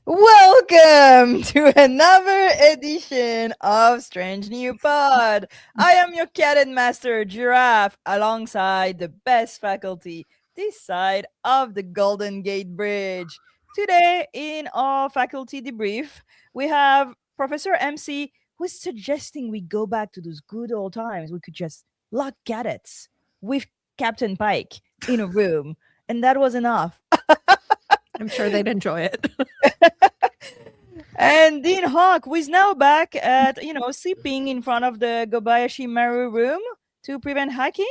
Welcome to another edition of Strange New Pod. I am your cadet master, Giraffe, alongside the best faculty this side of the Golden Gate Bridge. Today, in our faculty debrief, we have Professor MC, who's suggesting we go back to those good old times. We could just lock cadets with Captain Pike in a room, and that was enough. I'm sure they'd enjoy it. And Dean Hawk, who is now back at, sleeping in front of the Kobayashi Maru room to prevent hacking.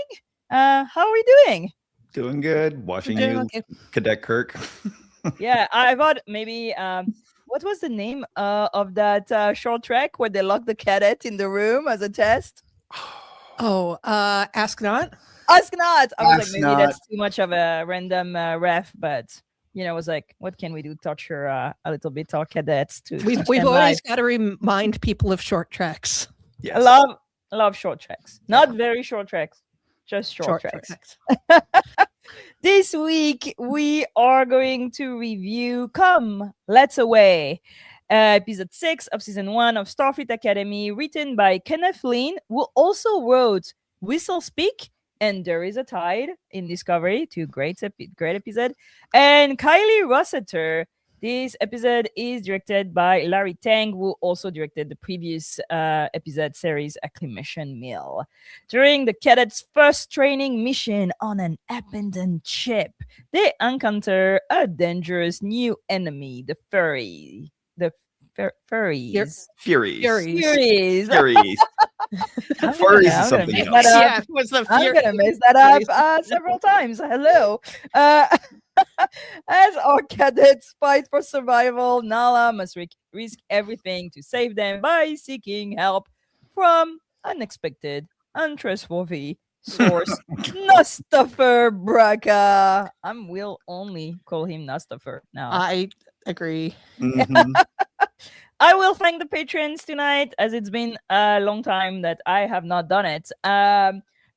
How are we doing? Doing good. Watching Doing you, okay. Cadet Kirk. Yeah, I thought maybe, what was the name of that short trek where they locked the cadet in the room as a test? Oh, Ask Not? Ask Not! I was Ask like, maybe Not. that's too much of a random ref, but... I was like, what can we do? Torture a little bit our cadets to. We've always got to remind people of short treks. Yes. I love short treks. Not very short treks, just short treks. This week we are going to review Come, Let's Away, episode 6 of season 1 of Starfleet Academy, written by Kenneth Lynn, who also wrote Whistle Speak and There Is a Tide in Discovery, two great episode, and Kylie Rossiter. This episode is directed by Larry Tang, who also directed the previous episode series Acclimation Mill. During the cadets' first training mission on an abandoned ship, they encounter a dangerous new enemy, the furries. Furies. Furies. Furries is something else. Yeah, it was the I'm going to mess that up several times. Hello. As our cadets fight for survival, Nahla must risk everything to save them by seeking help from unexpected, untrustworthy source, Nostafer Braca. I will only call him Nostafer now. I agree. Mhm. I will thank the patrons tonight, as it's been a long time that I have not done it.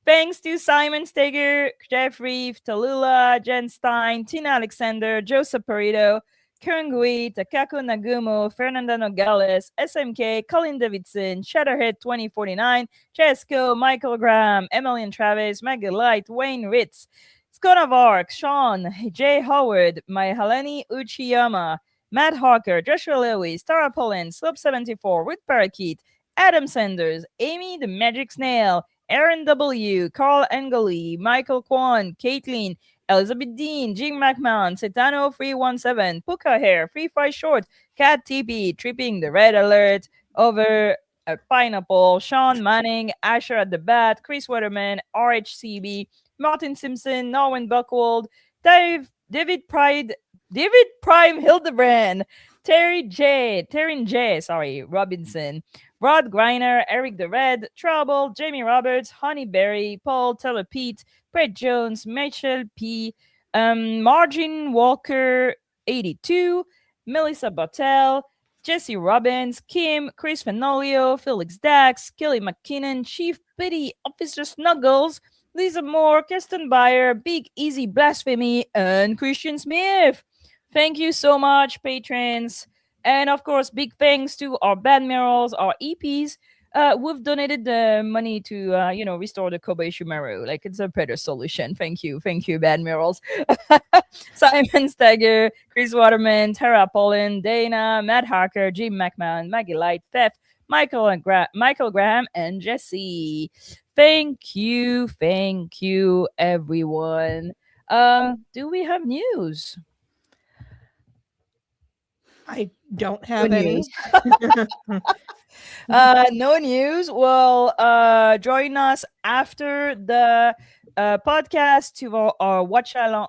Thanks to Simon Steger, Jeffrey, Tallulah, Jen Stein, Tina Alexander, Joseph Perito, Karen Gui, Takako Nagumo, Fernanda Nogales, SMK, Colin Davidson, Shatterhead 2049, Chesco, Michael Graham, Emily and Travis, Maggie Light, Wayne Ritz, Scott of Arc, Sean, Jay Howard, Myhaleni Uchiyama, Matt Hawker, Joshua Lewis, Tara Poland, Slope74, Ruth Parakeet, Adam Sanders, Amy the Magic Snail, Aaron W., Carl Engeli, Michael Kwan, Caitlin, Elizabeth Dean, Jim McMahon, Setano 317, Puka Hair, Free Fry Short, Cat TP, Tripping the Red Alert, Over a Pineapple, Sean Manning, Asher at the Bat, Chris Weatherman, RHCB, Martin Simpson, Norman Buckwold, David Prime Hildebrand, Terry J, Robinson, Rod Griner, Eric the Red, Trouble, Jamie Roberts, Honey Berry, Paul Taylor Pete, Brett Jones, Mitchell P, Margin Walker 82, Melissa Bartel, Jesse Robbins, Kim, Chris Fenolio, Felix Dax, Kelly McKinnon, Chief Petty Officer Snuggles, Lisa Moore, Kirsten Beyer, Big Easy Blasphemy, and Christian Smith. Thank you so much, patrons. And of course, big thanks to our band mirrors, our EPs. We've donated the money to, restore the Kobayashi Maru. Like, it's a better solution. Thank you, band mirrors. Simon Stagger, Chris Waterman, Tara Poland, Dana, Matt Harker, Jim McMahon, Maggie Light, Theft, Michael Graham, and Jesse. Thank you, everyone. Do we have news? I don't have any. No news. Well, join us after the podcast to our watch along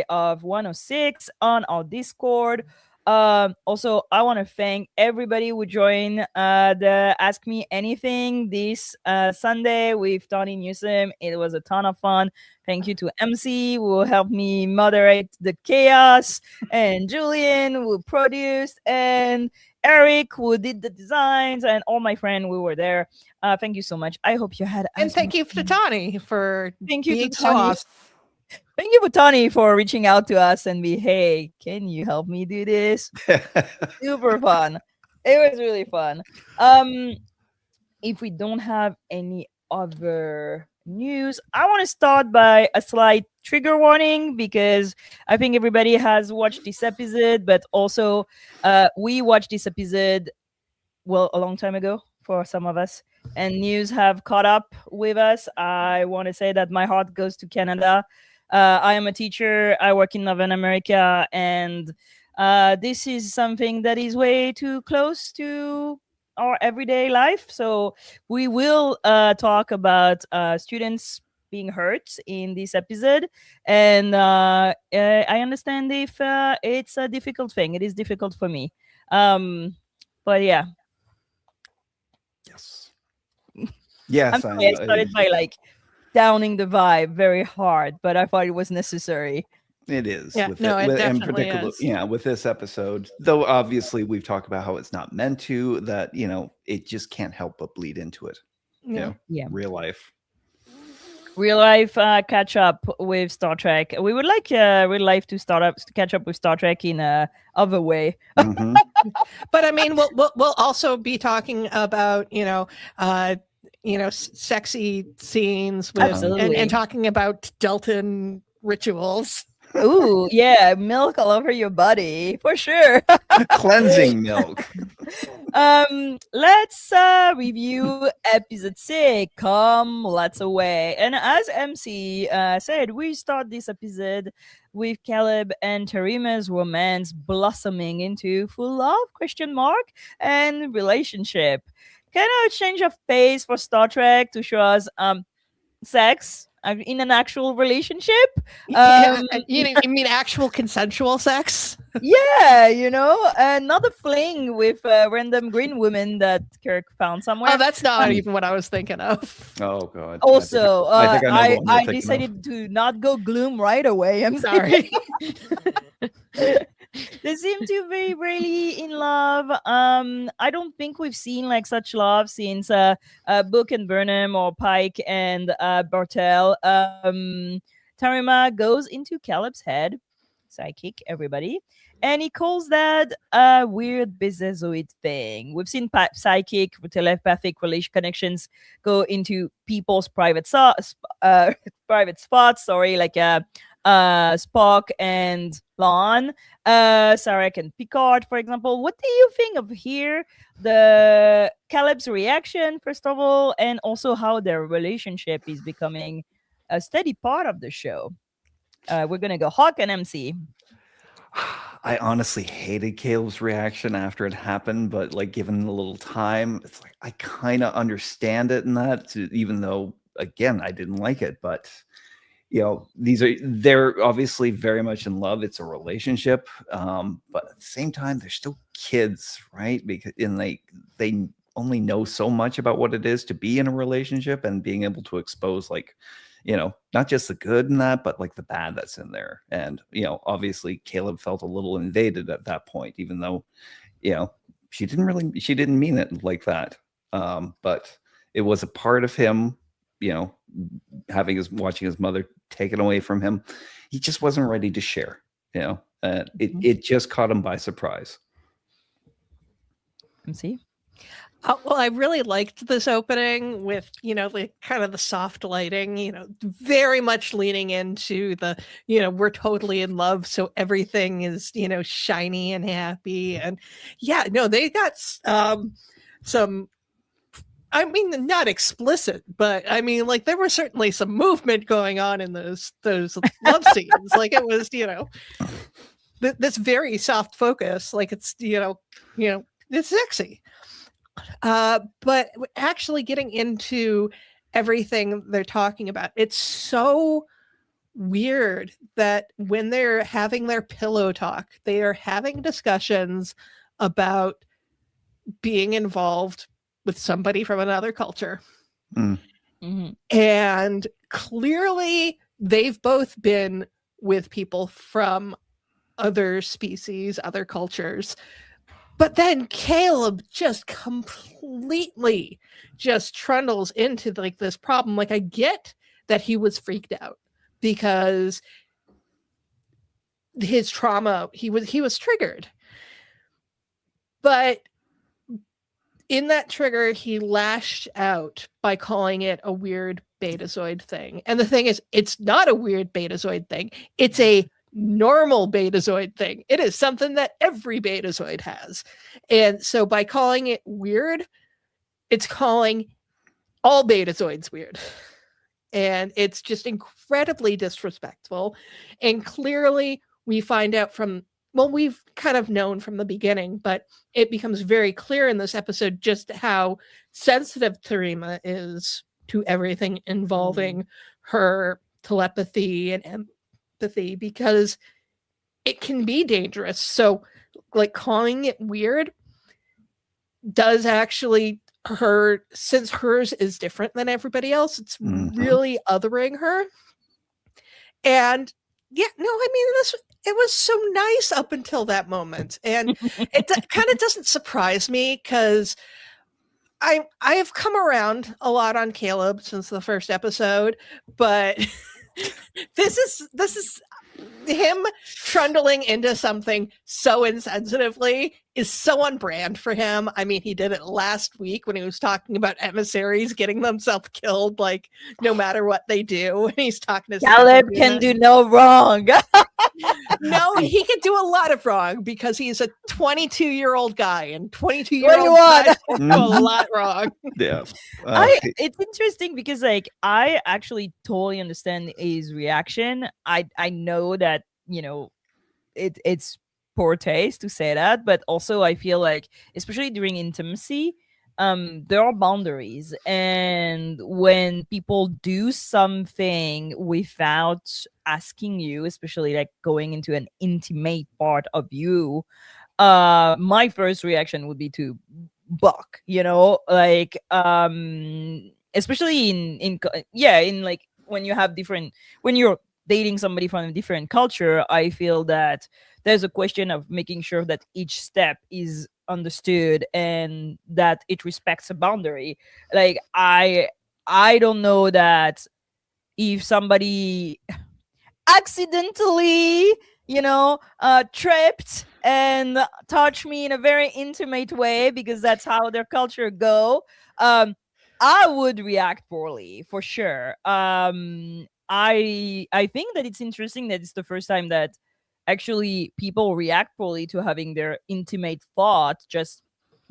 of 106 on our Discord. Also, I want to thank everybody who joined the Ask Me Anything this Sunday with Tony Newsom. It was a ton of fun. Thank you to MC who helped me moderate the chaos, and Julian who produced, and Erik who did the designs, and all my friends who were there. Thank you so much. I hope you had. And thank you to Tani for Thank you being to so Tani. awesome. Thank you, Butani, for reaching out to us and be, hey, can you help me do this? Super fun. It was really fun. If we don't have any other news, I want to start by a slight trigger warning because I think everybody has watched this episode, but also we watched this episode, well, a long time ago for some of us, and news have caught up with us. I want to say that my heart goes to Canada. I am a teacher. I work in Northern America, and this is something that is way too close to our everyday life. So we will talk about students being hurt in this episode, and I understand if it's a difficult thing. It is difficult for me, but yeah. Yes. Yes. I'm sorry, I started by like downing the vibe very hard, but I thought it was necessary. It is. Yeah, with no, it with, and definitely particular, is. yeah, with this episode, though obviously we've talked about how it's not meant to, that, it just can't help but bleed into it. Yeah. Real life. Real life catch up with Star Trek. We would like real life to catch up with Star Trek in a other way. Mhm. But I mean, we'll also be talking about sexy scenes with Absolutely. and talking about Delton rituals. Ooh, yeah, milk all over your body for sure. Cleansing milk. Let's review episode 6. Come, let's away. And as MC said, we start this episode with Caleb and Terima's romance blossoming into full love ? And relationship. Kind of a change of pace for Star Trek to show us sex in an actual relationship. You mean actual consensual sex? Yeah, not a fling with a random green woman that Kirk found somewhere. Oh, that's not even what I was thinking of. Oh God. Also, I think I know the one you're I thinking of. decided to not go gloom right away. I'm Sorry. They seem to be really in love. I don't think we've seen like such love since Book and Burnham or Pike and Bartell. Terima goes into Caleb's head, psychic, everybody, and he calls that a weird bizazoid thing. We've seen psychic telepathic relation connections go into people's private private spots. Sorry, like Spock and Lon, Sarek and Picard, for example. What do you think of here? The Caleb's reaction, first of all, and also how their relationship is becoming a steady part of the show. We're gonna go Hawk and MC. I honestly hated Caleb's reaction after it happened, but like given a little time, it's like I kind of understand it in that, even though again I didn't like it, but they're obviously very much in love. It's a relationship, but at the same time, they're still kids, right? Because they only know so much about what it is to be in a relationship, and being able to expose not just the good in that, but like the bad that's in there. And obviously Caleb felt a little invaded at that point, even though she didn't mean it like that. But it was a part of him, watching his mother taken away from him. He just wasn't ready to share. It just caught him by surprise. MC. Well, I really liked this opening with, like kind of the soft lighting, very much leaning into the, we're totally in love. So everything is, shiny and happy. And yeah, no, they got some, I mean, not explicit, but I mean, like there was certainly some movement going on in those love scenes. Like it was, this very soft focus, like it's, it's sexy. But actually getting into everything they're talking about, it's so weird that when they're having their pillow talk, they are having discussions about being involved with somebody from another culture. Mm-hmm. And clearly they've both been with people from other species, other cultures. But then Caleb just completely just trundles into like this problem. Like I get that he was freaked out because his trauma, he was triggered. But in that trigger, he lashed out by calling it a weird Betazoid thing. And the thing is, it's not a weird Betazoid thing. It's a normal Betazoid thing. It is something that every Betazoid has. And so by calling it weird, it's calling all Betazoids weird. And it's just incredibly disrespectful. And clearly we find out we've kind of known from the beginning, but it becomes very clear in this episode just how sensitive Tareema is to everything involving her telepathy and empathy, because it can be dangerous. So like calling it weird does actually hurt, since hers is different than everybody else. It's really othering her. And yeah, no, I mean, it was so nice up until that moment. And it kind of doesn't surprise me, because I have come around a lot on Caleb since the first episode, but this is him trundling into something so insensitively is so on brand for him. I mean, he did it last week when he was talking about emissaries getting themselves killed, like no matter what they do. And he's talking to Caleb can do no wrong. No, he can do a lot of wrong, because he's a 22-year-old guy, and 22-year-old guys can do a lot wrong. Yeah. It's interesting because like I actually totally understand his reaction. I know that, you know, it's poor taste to say that, but also I feel like, especially during intimacy, there are boundaries, and when people do something without asking you, especially like going into an intimate part of you, my first reaction would be to buck, you know, like especially in like when you're dating somebody from a different culture. I feel that there's a question of making sure that each step is understood and that it respects a boundary. Like I don't know that if somebody accidentally, you know, tripped and touched me in a very intimate way, because that's how their culture go, I would react poorly for sure. I think that it's interesting that it's the first time that actually people react poorly to having their intimate thought just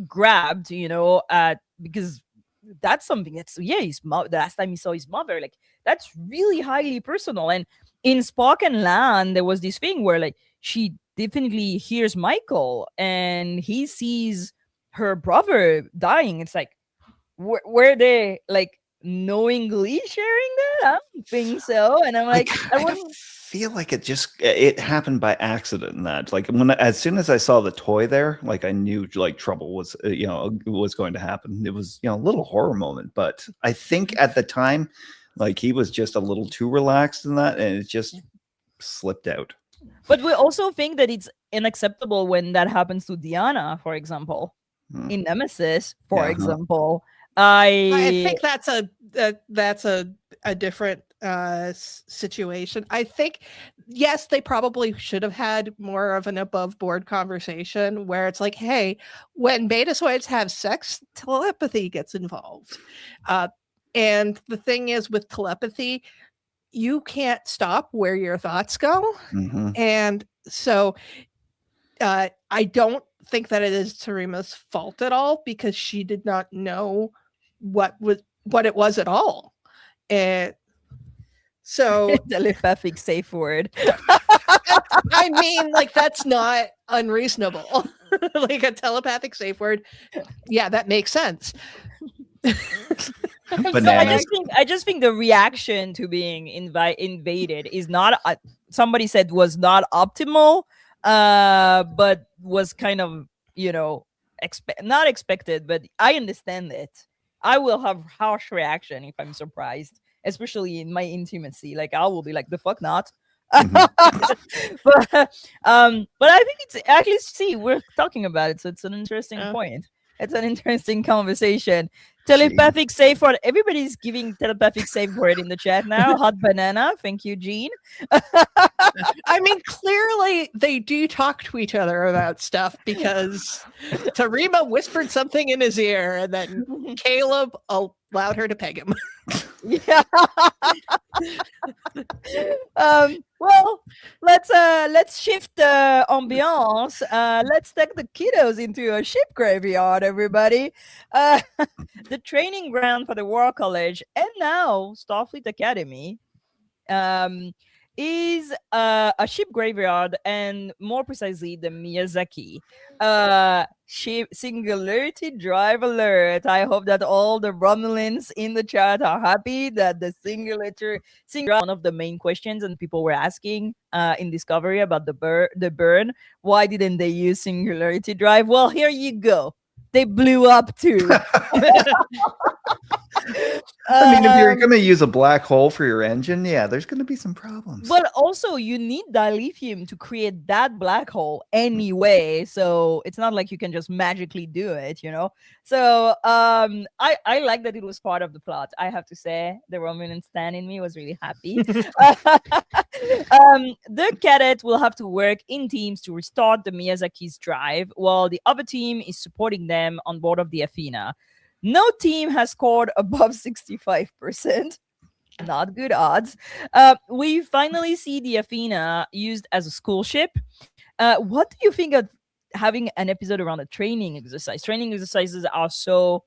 grabbed, you know, because that's something that's, yeah, the last time he saw his mother, like that's really highly personal. And in Spock and Lan, there was this thing where like she definitely hears Michael and he sees her brother dying. It's like, were they like knowingly sharing that? I don't think so. And I'm like, I wouldn't feel like it happened by accident. In that, like, as soon as I saw the toy there, like I knew like trouble was was going to happen. It was, you know, a little horror moment, but I think at the time, like he was just a little too relaxed in that, and it just slipped out. But we also think that it's unacceptable when that happens to Deanna, for example, in Nemesis, for example. I think that's a different situation. I think, yes, they probably should have had more of an above board conversation where it's like, hey, when Betazoids have sex, telepathy gets involved. And the thing is, with telepathy, you can't stop where your thoughts go. And so I don't think that it is Tareema's fault at all, because she did not know what it was at all. And so telepathic safe word. I mean, like, that's not unreasonable. Like a telepathic safe word. Yeah, that makes sense. I just think the reaction to being invaded is not somebody said was not optimal, but was kind of, you know, not expected, but I understand it. I will have harsh reaction if I'm surprised, especially in my intimacy. Like I will be like, the fuck not. But I think it's, at least, see, we're talking about it, so it's an interesting point. It's an interesting conversation. Telepathic safe word. Everybody's giving telepathic safe word in the chat now. Hot banana. Thank you, Jean. I mean, clearly they do talk to each other about stuff because Tarima whispered something in his ear and then Caleb allowed her to peg him. Yeah. Well, let's shift ambiance. Let's take the kiddos into a ship graveyard, everybody. The training ground for the War College and now Starfleet Academy is a ship graveyard, and more precisely the Miyazaki ship singularity drive alert. I hope that all the Romulans in the chat are happy that the singularity one of the main questions and people were asking in Discovery about the burn. Why didn't they use singularity drive? Well, here you go. They blew up too. I mean, if you're going to use a black hole for your engine, yeah, there's going to be some problems. But also, you need dilithium to create that black hole anyway. So it's not like you can just magically do it, you know? So I like that it was part of the plot. I have to say, the Romulan stan in me was really happy. The cadet will have to work in teams to restart the Miyazaki's drive, while the other team is supporting them on board of the Athena. No team has scored above 65%. Not good odds. We finally see the Athena used as a school ship. What do you think of having an episode around a training exercise? Training exercises are so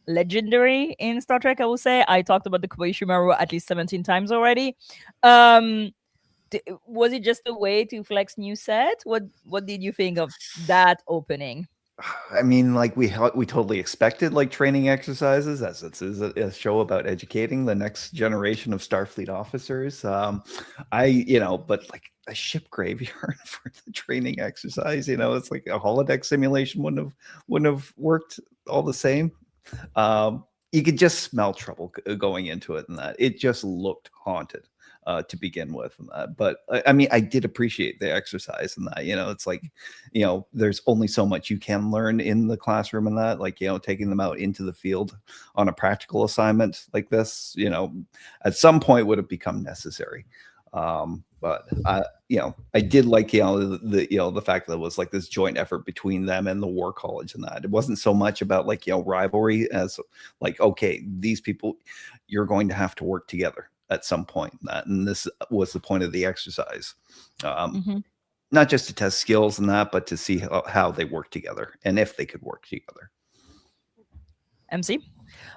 legendary in Star Trek, I will say. I talked about the Kobayashi Maru at least 17 times already. Was it just a way to flex new set? What did you think of that opening? I mean, like we totally expected like training exercises, as this is a show about educating the next generation of Starfleet officers. But like a ship graveyard for the training exercise, it's like a holodeck simulation wouldn't have worked all the same. You could just smell trouble going into it, and that it just looked haunted. To begin with, but I mean, I did appreciate the exercise and that, it's like, there's only so much you can learn in the classroom and that, like, taking them out into the field on a practical assignment like this, at some point would have become necessary. But I did like, the fact that it was like this joint effort between them and the War College and that it wasn't so much about like, rivalry as like, okay, these people, you're going to have to work together at some point, and this was the point of the exercise, not just to test skills and that, but to see how they work together and if they could work together. Emcee?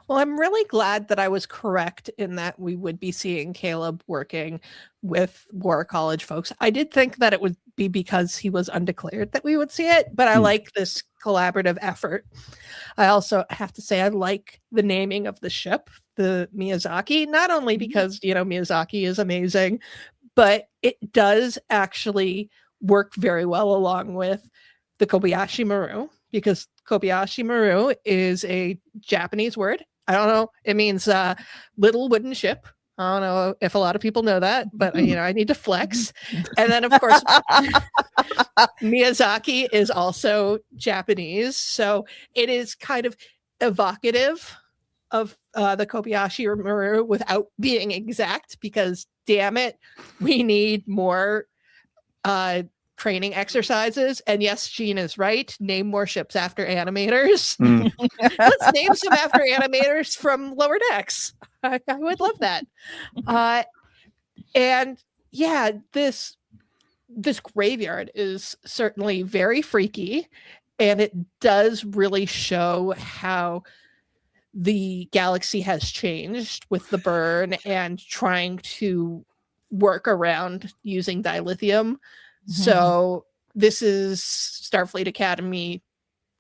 Well, I'm really glad that I was correct in that we would be seeing Caleb working with War College folks. I did think that it would be because he was undeclared that we would see it, but I like this collaborative effort. I also have to say I like the naming of the ship, the Miyazaki, not only because, Miyazaki is amazing, but it does actually work very well along with the Kobayashi Maru, because Kobayashi Maru is a Japanese word. I don't know. It means little wooden ship. I don't know if a lot of people know that, but I need to flex. And then, of course, Miyazaki is also Japanese, so it is kind of evocative of the Kobayashi Maru without being exact, because damn it, we need more training exercises. And yes, Jean is right. Name more ships after animators. Let's name some after animators from Lower Decks. I would love that. And yeah, this graveyard is certainly very freaky, and it does really show how the galaxy has changed with the burn and trying to work around using dilithium. So this is Starfleet Academy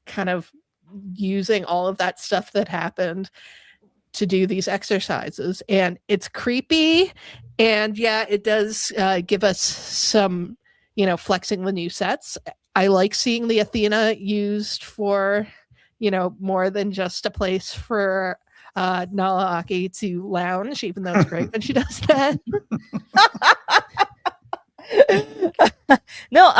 kind of using all of that stuff that happened to do these exercises. And it's creepy. And yeah, it does give us some, flexing the new sets. I like seeing the Athena used for, more than just a place for Nahla to lounge, even though it's great when she does that. No,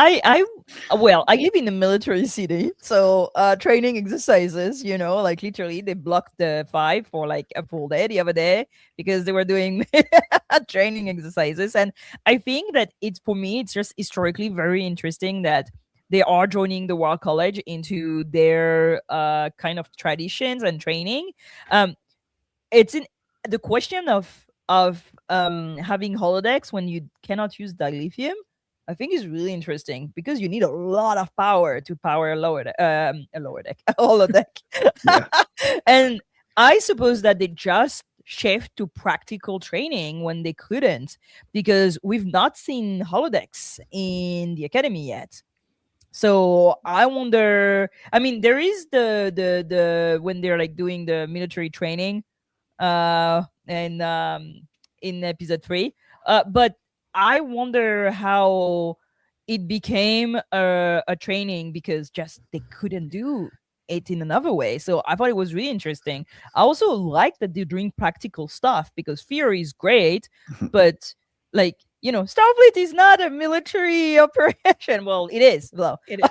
well, I live in a military city, so training exercises, like literally they blocked the 5 for like a full day the other day because they were doing training exercises. And I think that it's, for me, it's just historically very interesting that they are joining the War College into their kind of traditions and training. Um, it's in the question of having holodecks when you cannot use dilithium. I think is really interesting because you need a lot of power to power a lower deck, a holodeck. Yeah. And I suppose that they just shift to practical training when they couldn't, because we've not seen holodecks in the academy yet. So I wonder. I mean, there is the when they're like doing the military training, and in episode 3, but I wonder how it became a training because just they couldn't do it in another way. So I thought it was really interesting. I also like that they're doing practical stuff because theory is great, but like, Starfleet is not a military operation. Well, it is. Well, It is.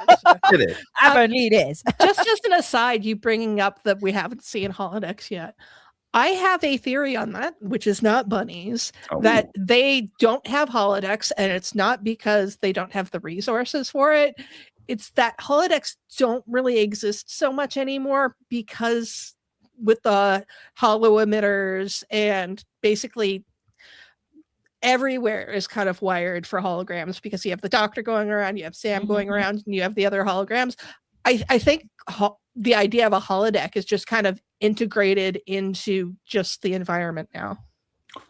It is. apparently it is. Just as an aside, you bringing up that we haven't seen holodecks yet. I have a theory on that, which is not bunnies, Oh. that they don't have holodecks, and it's not because they don't have the resources for it. It's that holodecks don't really exist so much anymore because with the hollow emitters and basically everywhere is kind of wired for holograms because you have the Doctor going around, you have Sam going around, and you have the other holograms. I think the idea of a holodeck is just kind of integrated into just the environment now.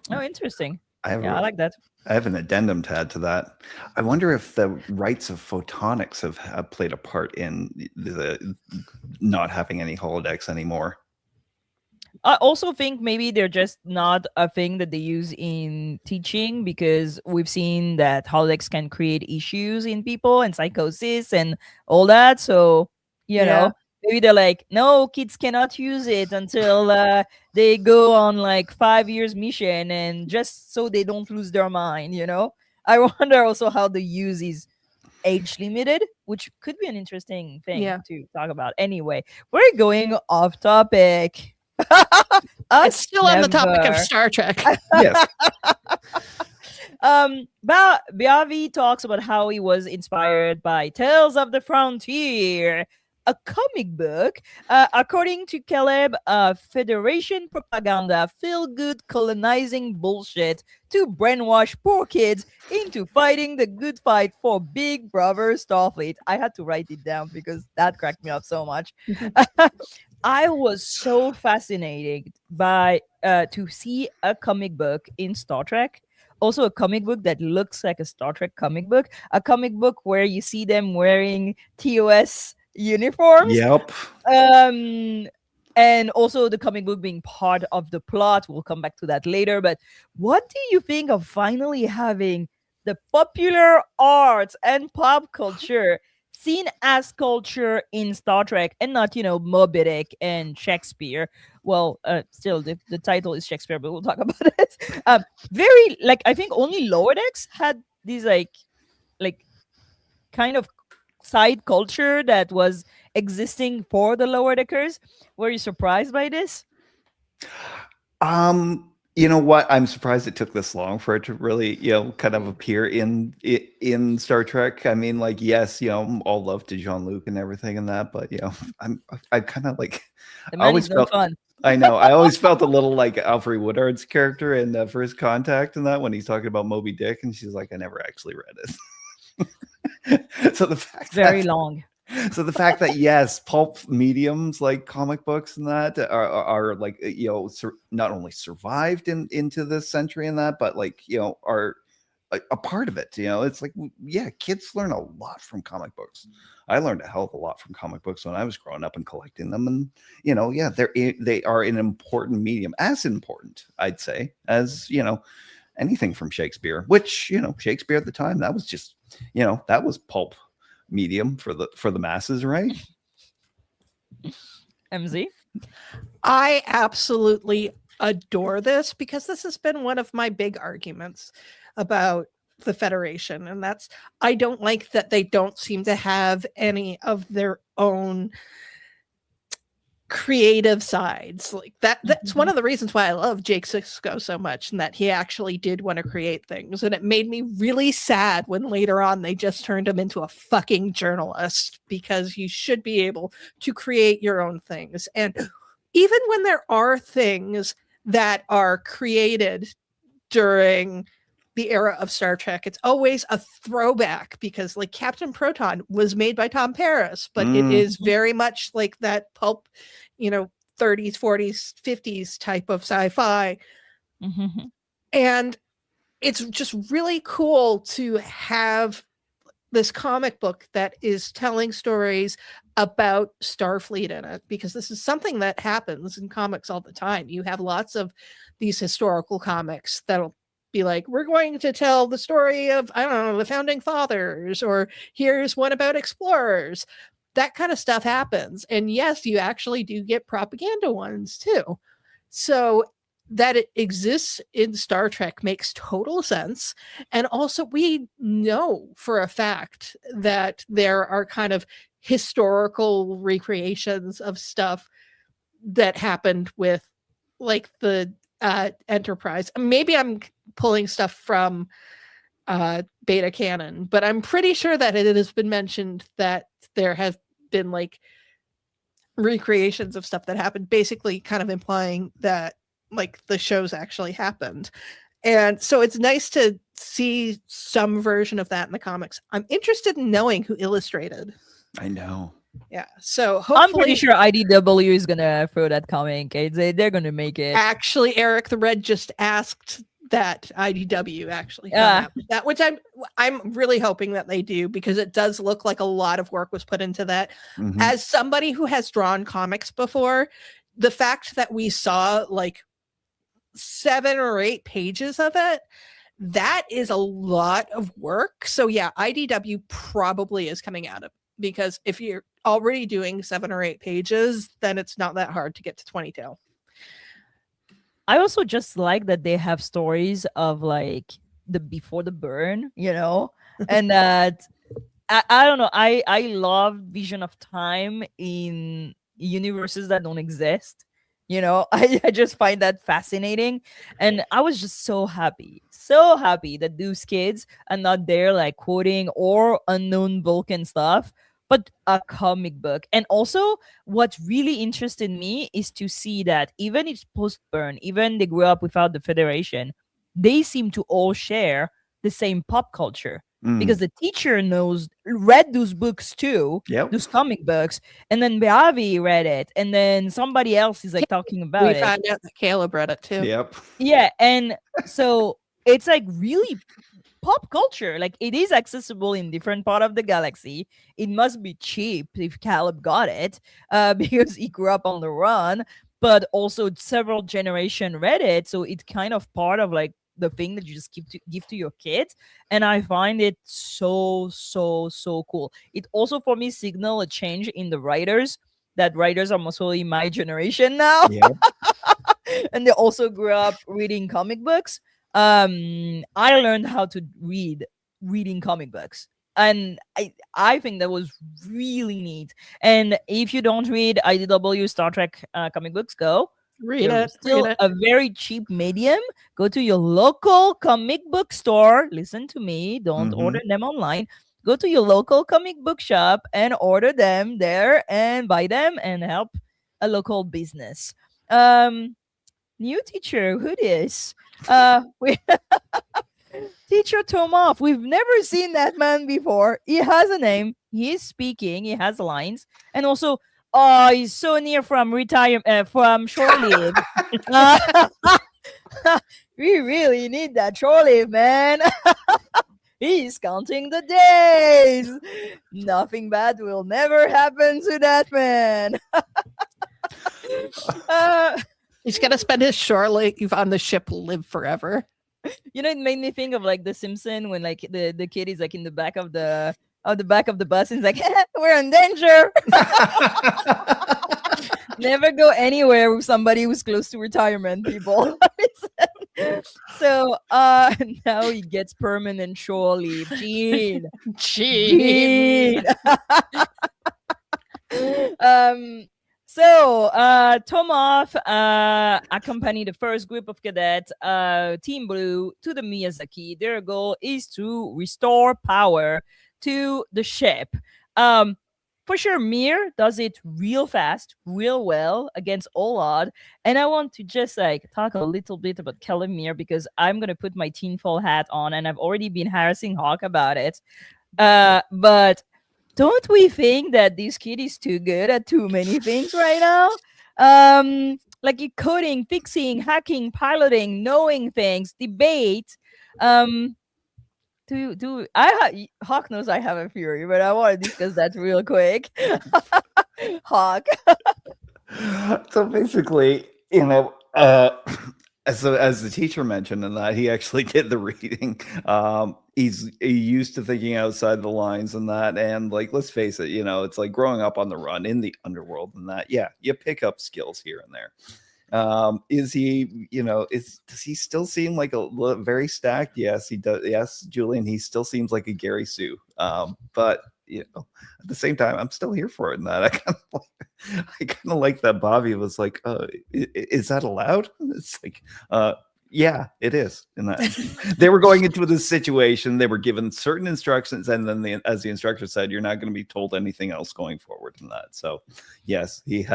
Oh, interesting. I I like that. have an addendum to add to that. I wonder if the rights of photonics have played a part in the not having any holodecks anymore. I also think maybe they're just not a thing that they use in teaching, because we've seen that holodecks can create issues in people and psychosis and all that. So, maybe they're like, no, kids cannot use it until they go on like 5 years mission, and just so they don't lose their mind. I wonder also how the use is age limited, which could be an interesting thing to talk about. Anyway, we're going off topic. It's still on the topic of Star Trek. Yes. Biavi talks about how he was inspired by Tales of the Frontier, a comic book, according to Caleb, Federation propaganda, feel-good colonizing bullshit to brainwash poor kids into fighting the good fight for Big Brother Starfleet. I had to write it down because that cracked me up so much. I was so fascinated by to see a comic book in Star Trek. Also, a comic book that looks like a Star Trek comic book. A comic book where you see them wearing TOS uniforms. Yep. And also the comic book being part of the plot. We'll come back to that later. But what do you think of finally having the popular arts and pop culture seen as culture in Star Trek, and not, Moby Dick and Shakespeare? Well, still, the title is Shakespeare, but we'll talk about it. Very, like, I think only Lower Decks had these, like kind of side culture that was existing for the Lower Deckers. Were you surprised by this? You know what? I'm surprised it took this long for it to really, kind of appear in Star Trek. I mean, like, yes, all love to Jean-Luc and everything and that, but I kind of like. The man is no fun. I know. I always felt a little like Alfred Woodard's character in First Contact and that, when he's talking about Moby Dick, and she's like, I never actually read it. So the fact very long. So the fact that, yes, pulp mediums like comic books and that are like, not only survived into this century and that, but like, are a part of it. It's like, yeah, kids learn a lot from comic books. I learned a hell of a lot from comic books when I was growing up and collecting them. And, they are an important medium, as important, I'd say, as, anything from Shakespeare, which, Shakespeare at the time, that was just, that was pulp medium for the masses, right? Emcee? I absolutely adore this because this has been one of my big arguments about the Federation. And I don't like that they don't seem to have any of their own creative sides. Like that's one of the reasons why I love Jake Sisko so much, and that he actually did want to create things. And it made me really sad when later on they just turned him into a fucking journalist, because you should be able to create your own things. And even when there are things that are created during the era of Star Trek, it's always a throwback, because like Captain Proton was made by Tom Paris, but it is very much like that pulp, 30s, 40s, 50s type of sci-fi. And it's just really cool to have this comic book that is telling stories about Starfleet in it, because this is something that happens in comics all the time. You have lots of these historical comics that'll be like, we're going to tell the story of, I don't know, the founding fathers, or here's one about explorers. That kind of stuff happens. And yes, you actually do get propaganda ones too. So that it exists in Star Trek makes total sense. And also, we know for a fact that there are kind of historical recreations of stuff that happened with like the Enterprise. Maybe I'm pulling stuff from Beta Canon, but I'm pretty sure that it has been mentioned that there have been like recreations of stuff that happened, basically kind of implying that like the shows actually happened. And so it's nice to see some version of that in the comics. I'm interested in knowing who illustrated. I know. Yeah. So hopefully, I'm pretty sure IDW is gonna throw that comic. They're gonna make it. Actually, Eric the Red just asked that IDW actually come out with that, which I'm really hoping that they do, because it does look like a lot of work was put into that. As somebody who has drawn comics before, the fact that we saw like 7 or 8 pages of it, that is a lot of work. So yeah, IDW probably is coming out of it, because if you're already doing 7 or 8 pages, then it's not that hard to get to 20 tail. I also just like that they have stories of like the before the burn, and that I don't know. I love vision of time in universes that don't exist. I just find that fascinating. And I was just so happy that those kids are not there like quoting or unknown Vulcan stuff, but a comic book. And also what really interested me is to see that even it's post-burn, even they grew up without the Federation, they seem to all share the same pop culture. Because the teacher read those books too, those comic books, and then Beavi read it, and then somebody else is like talking about it. We found out that Caleb read it too. Yep. Yeah, and so it's like really pop culture. Like it is accessible in different part of the galaxy. It must be cheap if Caleb got it, because he grew up on the run. But also several generation read it, so it's kind of part of like the thing that you just give to your kids. And I find it so cool. It also for me signal a change in the writers, that writers are mostly my generation now. And they also grew up reading comic books. I learned how to reading comic books, and I think that was really neat. And if you don't read IDW Star Trek comic books, go read it. Still a very cheap medium. Go to your local comic book store. Listen to me. Don't order them online. Go to your local comic book shop and order them there and buy them and help a local business. New teacher, who this? Teacher Tomov. We've never seen that man before. He has a name. He is speaking. He has lines. And also, he's so near from from shore leave. We really need that shore leave, man. He's counting the days. Nothing bad will never happen to that man. He's gonna spend his shore leave on the ship live forever. It made me think of like The Simpsons when like the kid is like in the back of the bus and he's like, we're in danger. Never go anywhere with somebody who's close to retirement, people. So now he gets permanent shore leave. Gene. So Tomoff accompanied the first group of cadets, Team Blue, to the Miyazaki. Their goal is to restore power to the ship. For sure, Mir does it real fast, real well against all odds. And I want to just talk a little bit about Kelly Mir because I'm gonna put my tinfoil hat on, and I've already been harassing Hough about it. But don't we think that this kid is too good at too many things right now? Like coding, fixing, hacking, piloting, knowing things, debate. Hawk knows I have a theory, but I want to discuss that real quick. Hawk. So basically, as the teacher mentioned in that he actually did the reading, he's used to thinking outside the lines and that, and let's face it, it's like growing up on the run in the underworld and that. Yeah, you pick up skills here and there. Is he, does he still seem like very stacked? Yes, he does. Yes, Julian, he still seems like a Gary Sue. But at the same time, I'm still here for it. And that I kind of like that Bobby was like, is that allowed? It's like, yeah, it is. And that they were going into this situation, they were given certain instructions, and then as the instructor said, you're not going to be told anything else going forward in that. So yes, he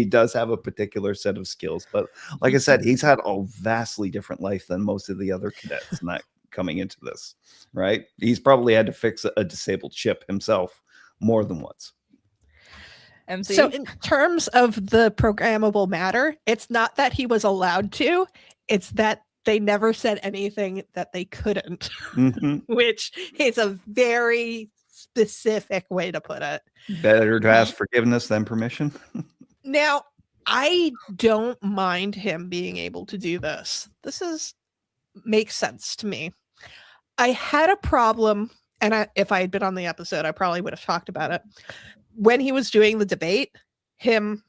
does have a particular set of skills, but like I said, he's had a vastly different life than most of the other cadets not coming into this, right? He's probably had to fix a disabled ship himself more than once. Emcee? So in terms of the programmable matter, it's not that he was allowed to, it's that they never said anything that they couldn't, which is a very specific way to put it. Better to ask forgiveness than permission. Now, I don't mind him being able to do this. Makes sense to me. I had a problem, and if I had been on the episode, I probably would have talked about it. When he was doing the debate, him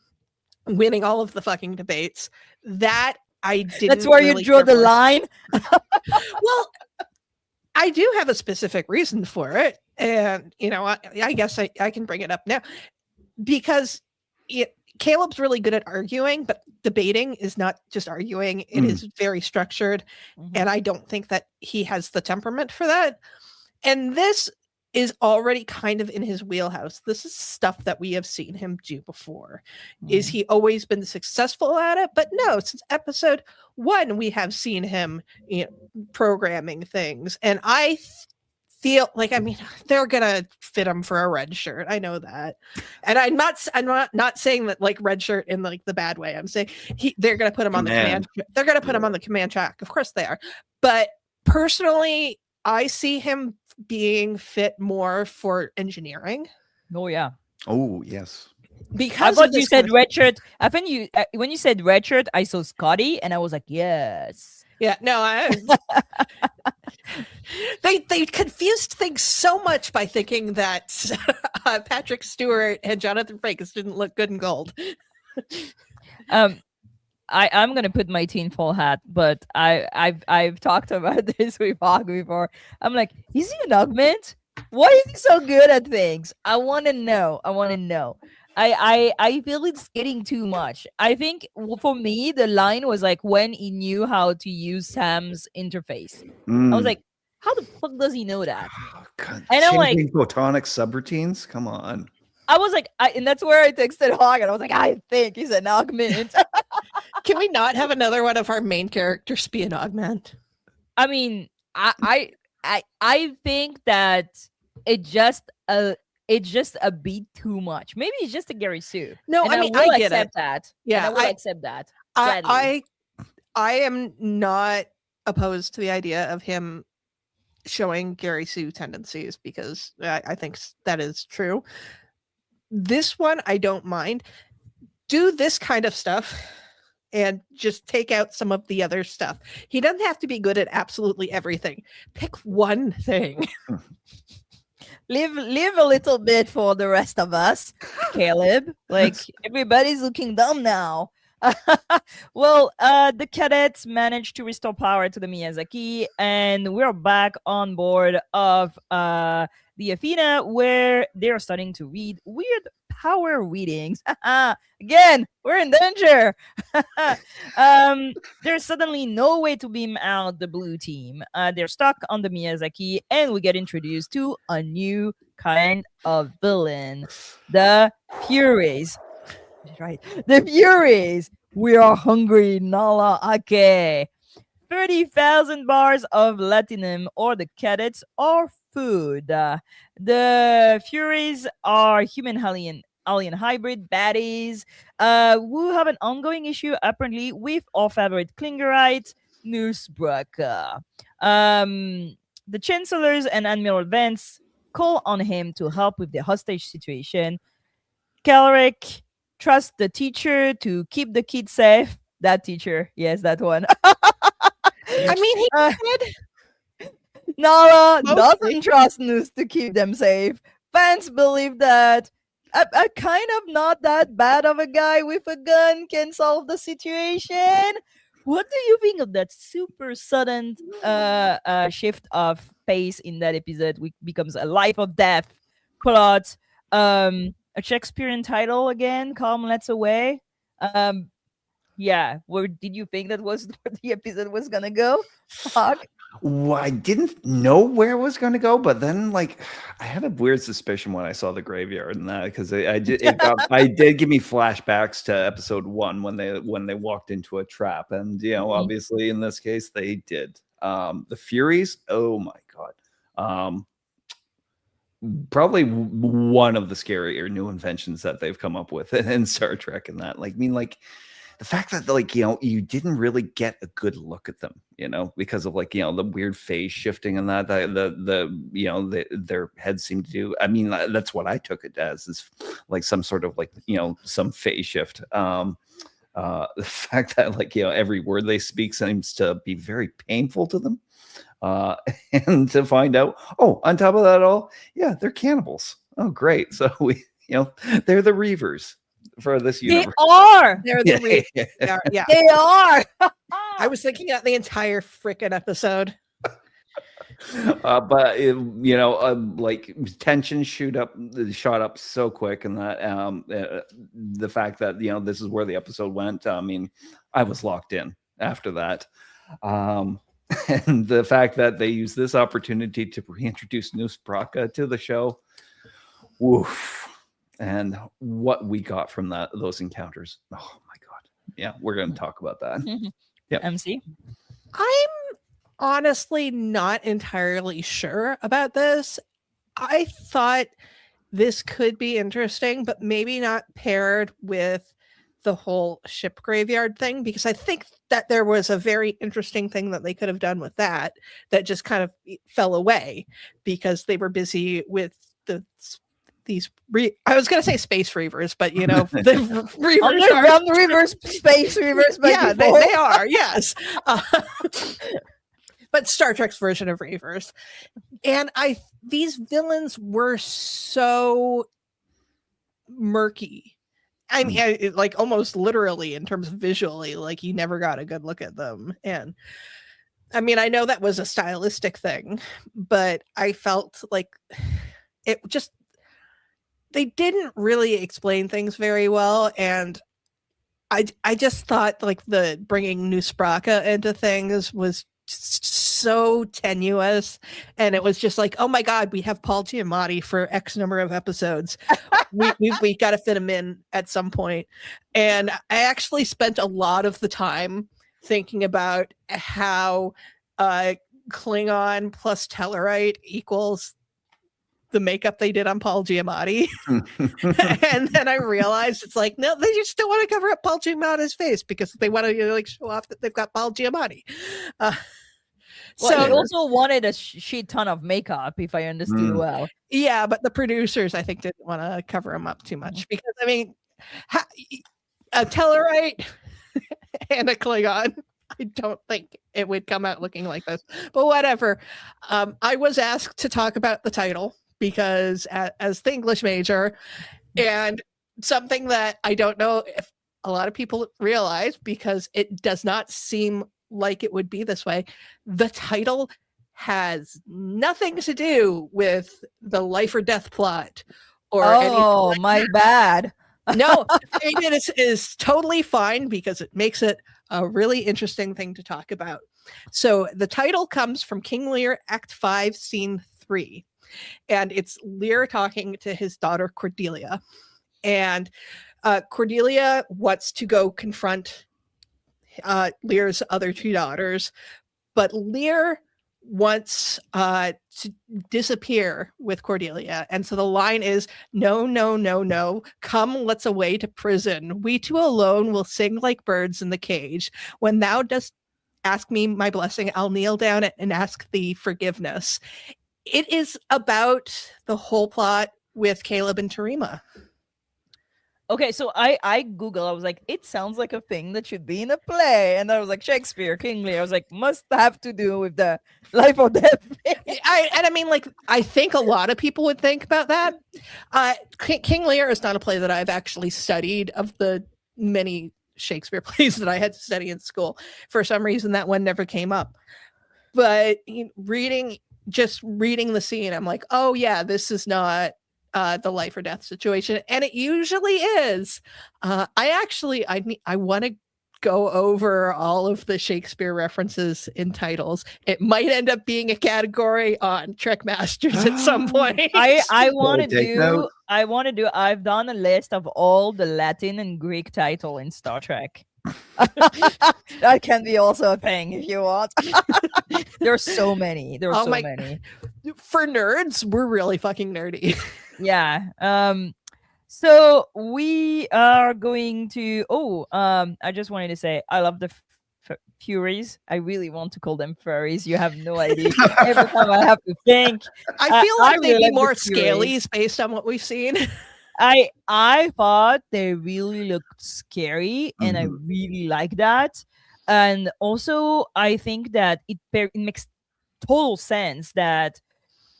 winning all of the fucking debates, that I didn't. That's where really you draw the line. Well, I do have a specific reason for it, and I guess I can bring it up now because Caleb's really good at arguing, but debating is not just arguing. It is very structured. And I don't think that he has the temperament for that. And this is already kind of in his wheelhouse. This is stuff that we have seen him do before. Is he always been successful at it? But no, since episode 1, we have seen him programming things. And I feel like, they're gonna fit him for a red shirt. I know that, and I'm not saying that red shirt in the bad way. I'm saying they're gonna put him on the command. They're gonna put him on the command track. Of course they are. But personally, I see him being fit more for engineering. Oh yeah. Oh yes. Because I thought you said red shirt. I think when you said red shirt, I saw Scotty, and I was like, yes. Yeah. No. They confused things so much by thinking that Patrick Stewart and Jonathan Frakes didn't look good in gold. I'm gonna put my tinfoil hat, but I've talked about this with Hawk before. I'm like, is he an augment? Why is he so good at things? I want to know. I feel it's getting too much. I think for me, the line was when he knew how to use Sam's interface. I was like, how the fuck does he know that? Oh, God. And I'm like, photonic subroutines? Come on. I was like, and that's where I texted Hawk, and I was like, I think he's an augment. Can we not have another one of our main characters be an augment? I mean, I think that it's just a bit too much. Maybe it's just a Gary Sue. No, and I will accept it. that. Yeah, and I will accept that. I am not opposed to the idea of him showing Gary Sue tendencies because I think that is true. This one, I don't mind. Do this kind of stuff and just take out some of the other stuff. He doesn't have to be good at absolutely everything. Pick one thing. Live a little bit for the rest of us, Caleb. Everybody's looking dumb now. Well, the cadets managed to restore power to the Miyazaki, and we're back on board of the Athena, where they're starting to read weird power readings. Again, we're in danger. There's suddenly no way to beam out the blue team. They're stuck on the Miyazaki, and we get introduced to a new kind of villain, the Furies. Right, the Furies. We are hungry, Nahla Ake. 30,000 bars of latinum, or the cadets, are food. The Furies are human alien hybrid baddies who have an ongoing issue apparently with our favorite Klingerite, Nusbraka. The Chancellors and Admiral Vance call on him to help with the hostage situation. Calric trust the teacher to keep the kids safe. That teacher, yes, that one. I mean, he did. Nahla Mostly. doesn't trust Noose to keep them safe. Fans believe that a kind of not that bad of a guy with a gun can solve the situation. What do you think of that super sudden shift of pace in that episode, which becomes a life or death plot? A Shakespearean title again, Calm Let's Away. Yeah, where did you think that was where the episode was gonna go? Hawk? Well, I didn't know where it was going to go, but then like I had a weird suspicion when I saw the graveyard and that because I did give me flashbacks to episode 1 when they walked into a trap, and obviously in this case they did. The Furies, oh my god, probably one of the scarier new inventions that they've come up with in Star Trek, and that the fact that you didn't really get a good look at them, because of the weird phase shifting and that their heads seem to do. I mean, that's what I took it as, is like some sort of some phase shift. The fact that every word they speak seems to be very painful to them, and to find out, on top of that all, yeah, they're cannibals. Oh, great! So they're the Reavers for this universe. They are. They're the yeah. They are. I was thinking about the entire freaking episode. But tension shot up so quick, and that the fact that this is where the episode went. I mean, I was locked in after that, and the fact that they use this opportunity to reintroduce Nusbraka to the show. Woof. And what we got from those encounters. Oh my god. Yeah, we're going to talk about that. Yeah. Emcee? I'm honestly not entirely sure about this. I thought this could be interesting, but maybe not paired with the whole ship graveyard thing, because I think that there was a very interesting thing that they could have done with that just kind of fell away because they were busy with I was going to say space reavers, but the reavers, space reavers. Yeah, they are. Yes, but Star Trek's version of reavers, and these villains were so murky. I mean, almost literally in terms of visually, you never got a good look at them. And I mean, I know that was a stylistic thing, but I felt like it just. They didn't really explain things very well, and I just thought the bringing Nusbraka into things was so tenuous, and it was just oh my god, we have Paul Giamatti for X number of episodes. we got to fit him in at some point. And I actually spent a lot of the time thinking about how Klingon plus Tellarite equals the makeup they did on Paul Giamatti. And then I realized it's no, they just don't want to cover up Paul Giamatti's face because they want to show off that they've got Paul Giamatti. So he also wanted a shit ton of makeup, if I understood well. Yeah, but the producers, I think, didn't want to cover him up too much because, I mean, a Tellarite and a Klingon, I don't think it would come out looking like this. But whatever. I was asked to talk about the title because as the English major, and something that I don't know if a lot of people realize, because it does not seem like it would be this way, the title has nothing to do with the life or death plot or anything like my that. bad. No, it is totally fine, because it makes it a really interesting thing to talk about. So the title comes from King Lear, Act 5, Scene 3. And it's Lear talking to his daughter, Cordelia. And Cordelia wants to go confront Lear's other two daughters, but Lear wants to disappear with Cordelia. And so the line is, no, no, no, no. Come, let's away to prison. We two alone will sing like birds in the cage. When thou dost ask me my blessing, I'll kneel down and ask thee forgiveness. It is about the whole plot with Caleb and Tarima. Okay, so I Google. I was like, it sounds like a thing that should be in a play, and I was like, Shakespeare, King Lear. I was like, must have to do with the life or death thing. I mean, like, I think a lot of people would think about that. King Lear is not a play that I've actually studied. Of the many Shakespeare plays that I had to study in school, for some reason that one never came up. But reading the scene, I'm like, oh yeah, this is not the life or death situation, and it usually is. I want to go over all of the Shakespeare references in titles. It might end up being a category on Trek Masters at some point. I want to do. I've done a list of all the Latin and Greek title in Star Trek. That can be also a thing if you want. There's so many. Many. For nerds, we're really fucking nerdy. Yeah. So we are going to. I just wanted to say I love the Furies. I really want to call them furries. You have no idea. Every time I have to think. I feel like they'd really be more the Furies. scalies based on what we've seen. I thought they really looked scary, and I really like that. And also, I think that it makes total sense that,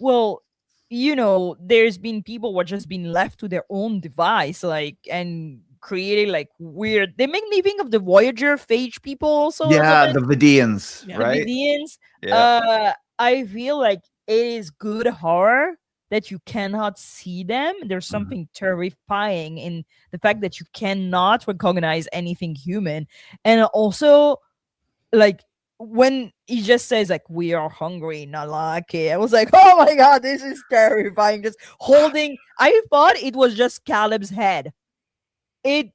well, there's been people who are just been left to their own device, like, and created like weird. They make me think of the Voyager phage people also. Yeah, the Vidians, right? Vidians. Yeah. I feel like it is good horror that you cannot see them. There's something terrifying in the fact that you cannot recognize anything human. And also, like, when he just says, like, we are hungry, Nahla, okay, I was like, oh my god, this is terrifying. Just holding, I thought it was just Caleb's head. It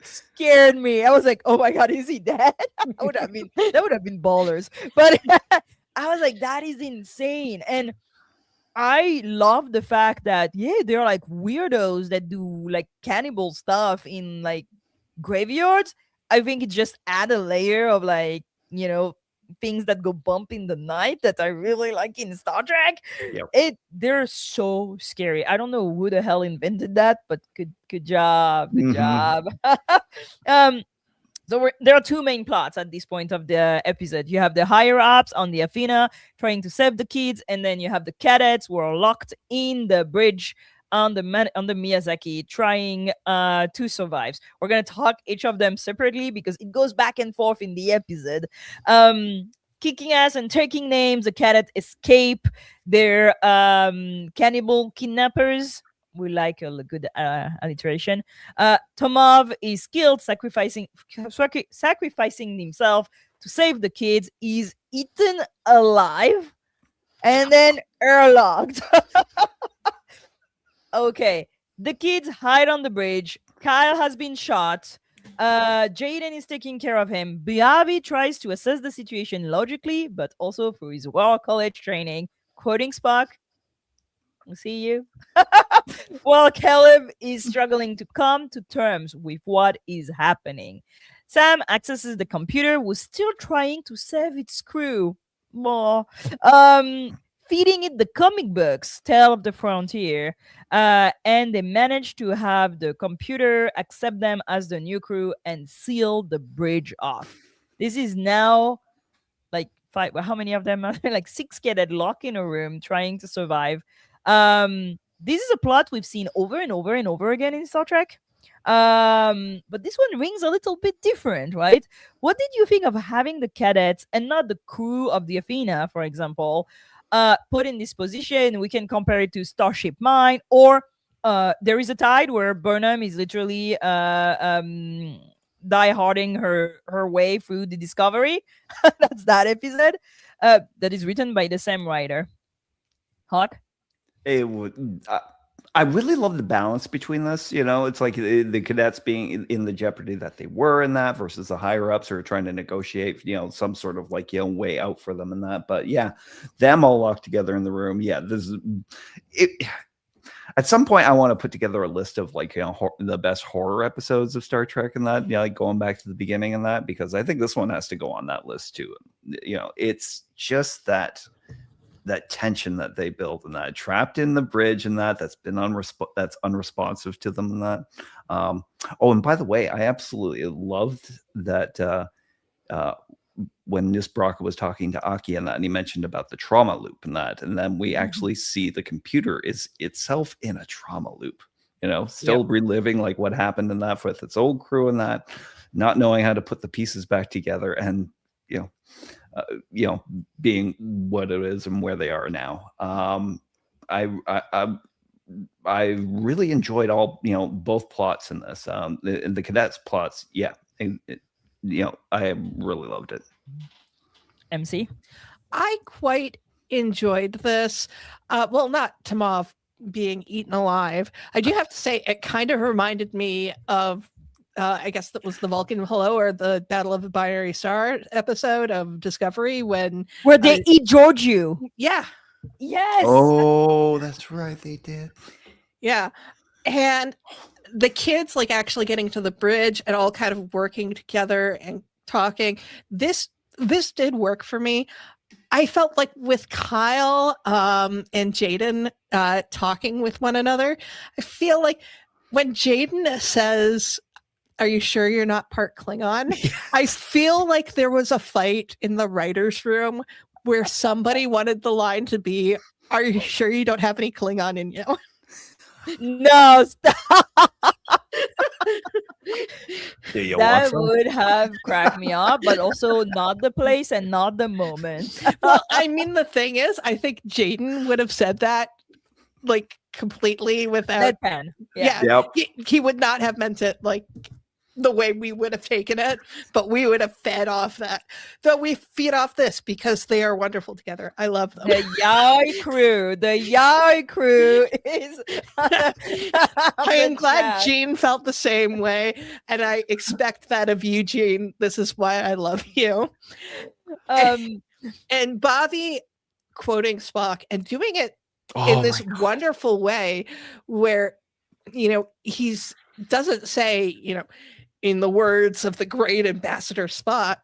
scared me. I was like, oh my god, is he dead? that would have been ballers. But I was like, that is insane. And I love the fact that, they're like weirdos that do like cannibal stuff in like graveyards. I think it just add a layer of like, things that go bump in the night that I really like in Star Trek. Yep. They're so scary. I don't know who the hell invented that, but good job. Good job. So there are two main plots at this point of the episode. You have the higher ups on the Athena trying to save the kids, and then you have the cadets who are locked in the bridge on the Miyazaki trying to survive. We're gonna talk each of them separately because it goes back and forth in the episode. Kicking ass and taking names. The cadets escape. They're cannibal kidnappers. We like a good alliteration. Tomov is killed, sacrificing himself to save the kids. He's eaten alive and then airlocked. Okay, the kids hide on the bridge. Kyle has been shot. Jaden is taking care of him. Biavi tries to assess the situation logically, but also through his War College training. Quoting Spock, we'll see you. While Caleb is struggling to come to terms with what is happening. Sam accesses the computer, who's still trying to save its crew. More. Feeding it the comic books, Tale of the Frontier, and they manage to have the computer accept them as the new crew and seal the bridge off. This is now like 5. How many of them are there? Like 6 cadets locked in a room trying to survive. This is a plot we've seen over and over and over again in Star Trek. But this one rings a little bit different, right? What did you think of having the cadets and not the crew of the Athena, for example, put in this position? We can compare it to Starship Mine, or There Is a Tide, where Burnham is literally die-harding her way through the Discovery. That's that episode. That is written by the same writer. Hawk? I really love the balance between this. It's like the cadets being in the jeopardy that they were in that versus the higher ups who are trying to negotiate, some sort of way out for them in that. But yeah, them all locked together in the room. Yeah, this is it. At some point, I want to put together a list of the best horror episodes of Star Trek and that, like going back to the beginning and that, because I think this one has to go on that list too. It's just that tension that they build and that trapped in the bridge and that's been that's unresponsive to them and that. And by the way, I absolutely loved that when Nis Brocka was talking to Aki and that, and he mentioned about the trauma loop and that, and then we actually see the computer is itself in a trauma loop, still reliving like what happened in that with its old crew and that, not knowing how to put the pieces back together and, being what it is and where they are now. I really enjoyed all, both plots in this. The cadets plots. Yeah. I really loved it. MC? I quite enjoyed this. Well, not Tamov being eaten alive. I do have to say it kind of reminded me of I guess that was the Vulcan Hello or the Battle of the Binary Star episode of Discovery where they eat Georgiou. Yeah. Yes. Oh, that's right. They did. Yeah. And the kids actually getting to the bridge and all kind of working together and talking. This did work for me. I felt like with Kyle and Jaden talking with one another, I feel like when Jaden says, "Are you sure you're not part Klingon?" I feel like there was a fight in the writer's room where somebody wanted the line to be, "Are you sure you don't have any Klingon in you?" No, stop. That would have cracked me up, but also not the place and not the moment. Well, I mean, the thing is, I think Jaden would have said that completely without Deadpan. Yeah. Yep. He would not have meant it the way we would have taken it, but we would have fed off that. Though we feed off this because they are wonderful together. I love them. The Yai crew is. I am glad Gene felt the same way, and I expect that of you, Gene. This is why I love you. And Bobby quoting Spock and doing it in this wonderful way where, he's doesn't say, in the words of the great Ambassador Spock,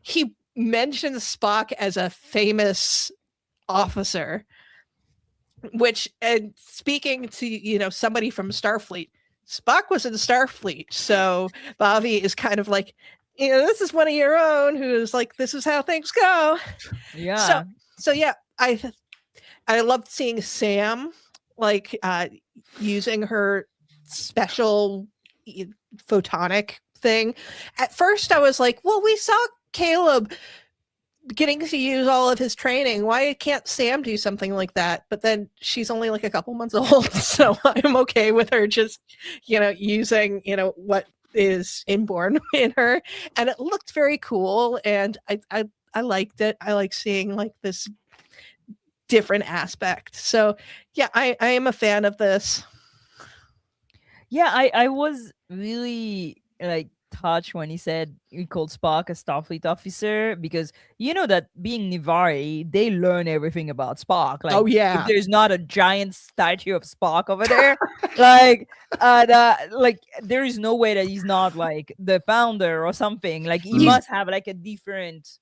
he mentions Spock as a famous officer, which, and speaking to, somebody from Starfleet, Spock was in Starfleet. So Bobby is kind of like, this is one of your own who's like, this is how things go. Yeah. So yeah, I loved seeing Sam using her special photonic thing. At first I was like, well, we saw Caleb getting to use all of his training. Why can't Sam do something like that? But then she's only a couple months old, so I'm okay with her just, using, what is inborn in her. And it looked very cool, and I liked it. I like seeing this different aspect. So yeah, I am a fan of this. Yeah, I was really touched when he called Spock a Starfleet officer, because that being Nivari, they learn everything about Spock. Oh yeah, if there's not a giant statue of Spock over there, there is no way that he's not the founder or something. He must have a different.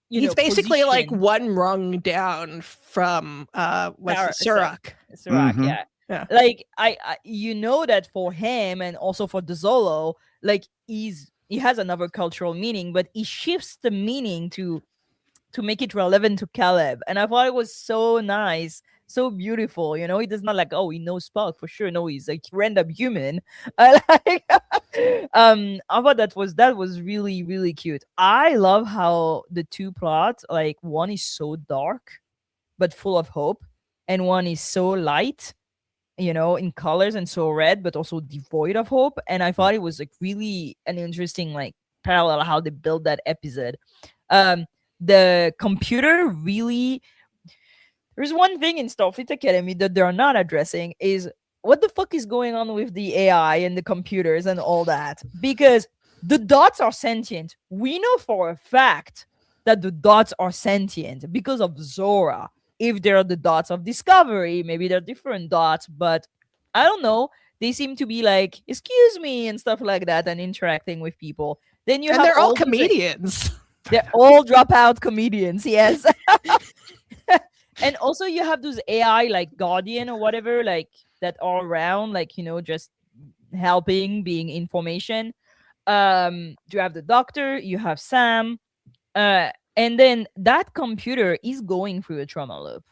He's basically position. one rung down from Surak. Surak, yeah. I that for him and also for Dezolo, he has another cultural meaning, but he shifts the meaning to make it relevant to Caleb. And I thought it was so nice so beautiful. You know, it is not like, oh, he knows Spock for sure. No, he's like random human. I like I thought that was really, really cute. I love how the two plots, like one is so dark but full of hope, and one is so light, you know, in colors and so red, but also devoid of hope. And I thought it was like really an interesting like parallel how they built that episode. Um, the computer really. There's one thing in Starfleet Academy that they're not addressing is what the fuck is going on with the AI and the computers and all that, because the dots are sentient. We know for a fact that the dots are sentient because of Zora. If they're the dots of Discovery, maybe they're different dots, but I don't know. They seem to be like, excuse me, and stuff like that, and interacting with people. Then you And have they're all these, like- comedians. they're all dropout comedians, yes. And also you have those AI like Guardian or whatever, like that are around, like, you know, just helping, being information. You have the doctor, you have Sam, and then that computer is going through a trauma loop.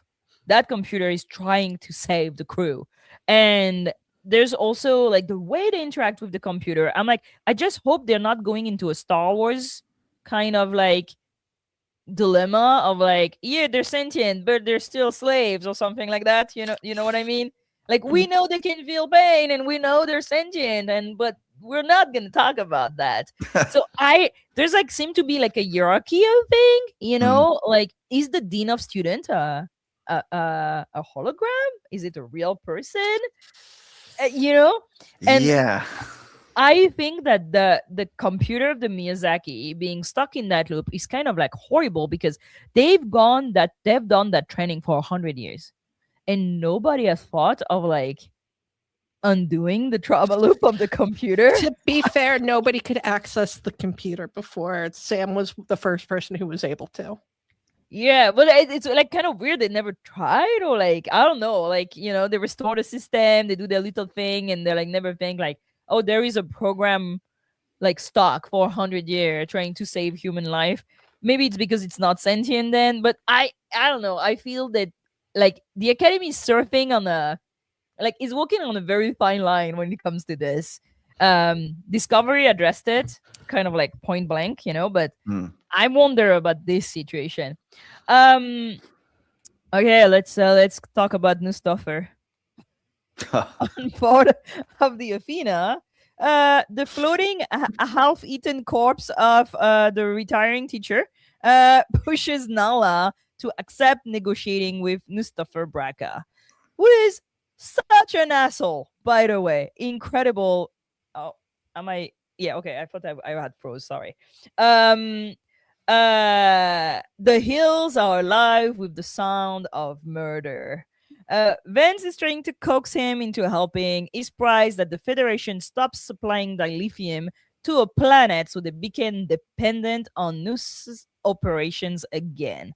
That computer is trying to save the crew. And there's also like the way they interact with the computer. I'm like, I just hope they're not going into a Star Wars kind of like dilemma of like, yeah, they're sentient, but they're still slaves or something like that. You know what I mean? Like, we know they can feel pain and we know they're sentient, and but we're not gonna talk about that. So there's like seem to be like a hierarchy of thing, you know, like, is the dean of student a hologram? Is it a real person? You know? And Yeah. I think that the computer of the Miyazaki being stuck in that loop is kind of like horrible, because they've done that training for 100 years, and nobody has thought of like undoing the trauma loop of the computer. To be fair, nobody could access the computer before. Sam was the first person who was able to. Yeah, but it's like kind of weird. They never tried, or like, I don't know, like, you know, they restore the system, they do their little thing, and they're like never think like, oh, there is a program like stuck for 100 years trying to save human life. Maybe it's because it's not sentient then, but I don't know. I feel that like the Academy is surfing on a like is walking on a very fine line when it comes to this. Discovery addressed it kind of like point blank, you know, but I wonder about this situation. Okay, let's talk about new stuffer. On board of the Athena, the floating a half-eaten corpse of the retiring teacher pushes Nahla to accept negotiating with Mustafa Braca, who is such an asshole, by the way. Incredible. Oh, am I? Yeah, okay. I thought I had froze. Sorry. The hills are alive with the sound of murder. Vance is trying to coax him into helping. He's surprised that the Federation stops supplying dilithium to a planet, so they became dependent on Noos's operations again.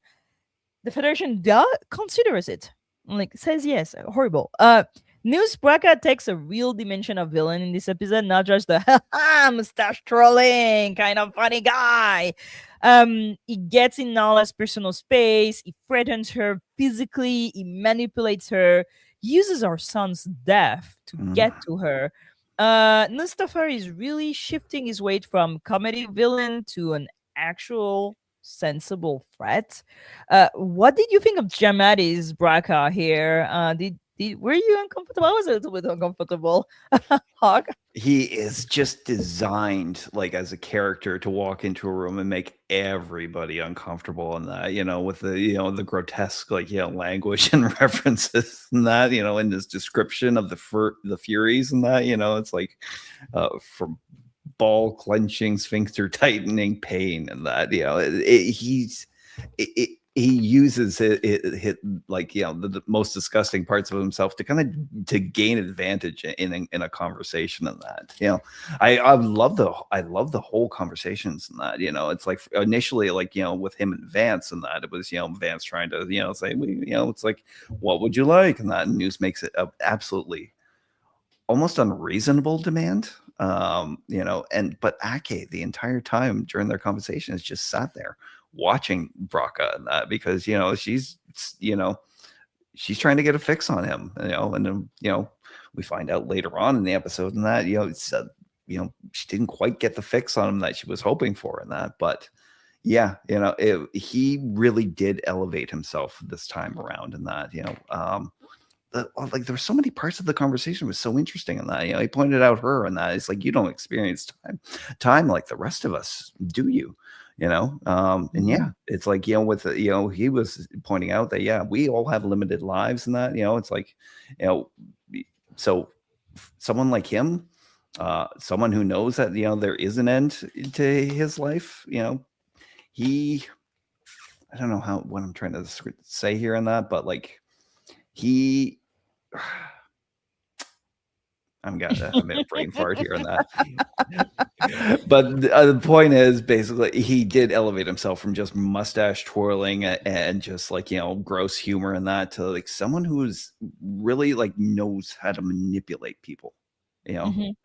The Federation considers it. Like, says yes. Horrible. Noos Braca takes a real dimension of villain in this episode, not just the mustache trolling kind of funny guy. He gets in Nala's personal space, he threatens her physically, he manipulates her, uses our son's death to get to her. Mustafa is really shifting his weight from comedy villain to an actual sensible threat. What did you think of Jamadi's Braca here? Were you uncomfortable? I was a little bit uncomfortable. Hawk? He is just designed like as a character to walk into a room and make everybody uncomfortable, and that, you know, with the, you know, the grotesque, like, you know, language and references and that, you know, in this description of the Furies and that, you know, it's like from ball clenching, sphincter tightening pain, and that, you know, he uses it like, you know, the most disgusting parts of himself to kind of to gain advantage in a conversation, and that, you know, I love the whole conversations and that, you know, it's like initially, like, you know, with him and Vance and that, it was, you know, Vance trying to, you know, say, you know, it's like, what would you like, and that, and Noos makes it absolutely almost unreasonable demand, you know, but Ake the entire time during their conversation has just sat there watching Braca and that, because, you know, she's, you know, she's trying to get a fix on him, and then, we find out later on in the episode and that, it's, she didn't quite get the fix on him that she was hoping for in that, but yeah, he really did elevate himself this time around in that, like there were so many parts of the conversation was so interesting in that, he pointed out her and that it's like, you don't experience time like the rest of us, do you? And yeah, it's like, with he was pointing out that, yeah, we all have limited lives and that, it's like, so someone like him, someone who knows that, there is an end to his life, he, I don't know what I'm trying to say here in that, but like I'm a brain fart here on that. But the point is, basically, he did elevate himself from just mustache twirling and just like, gross humor and that to like someone who's really like knows how to manipulate people, and,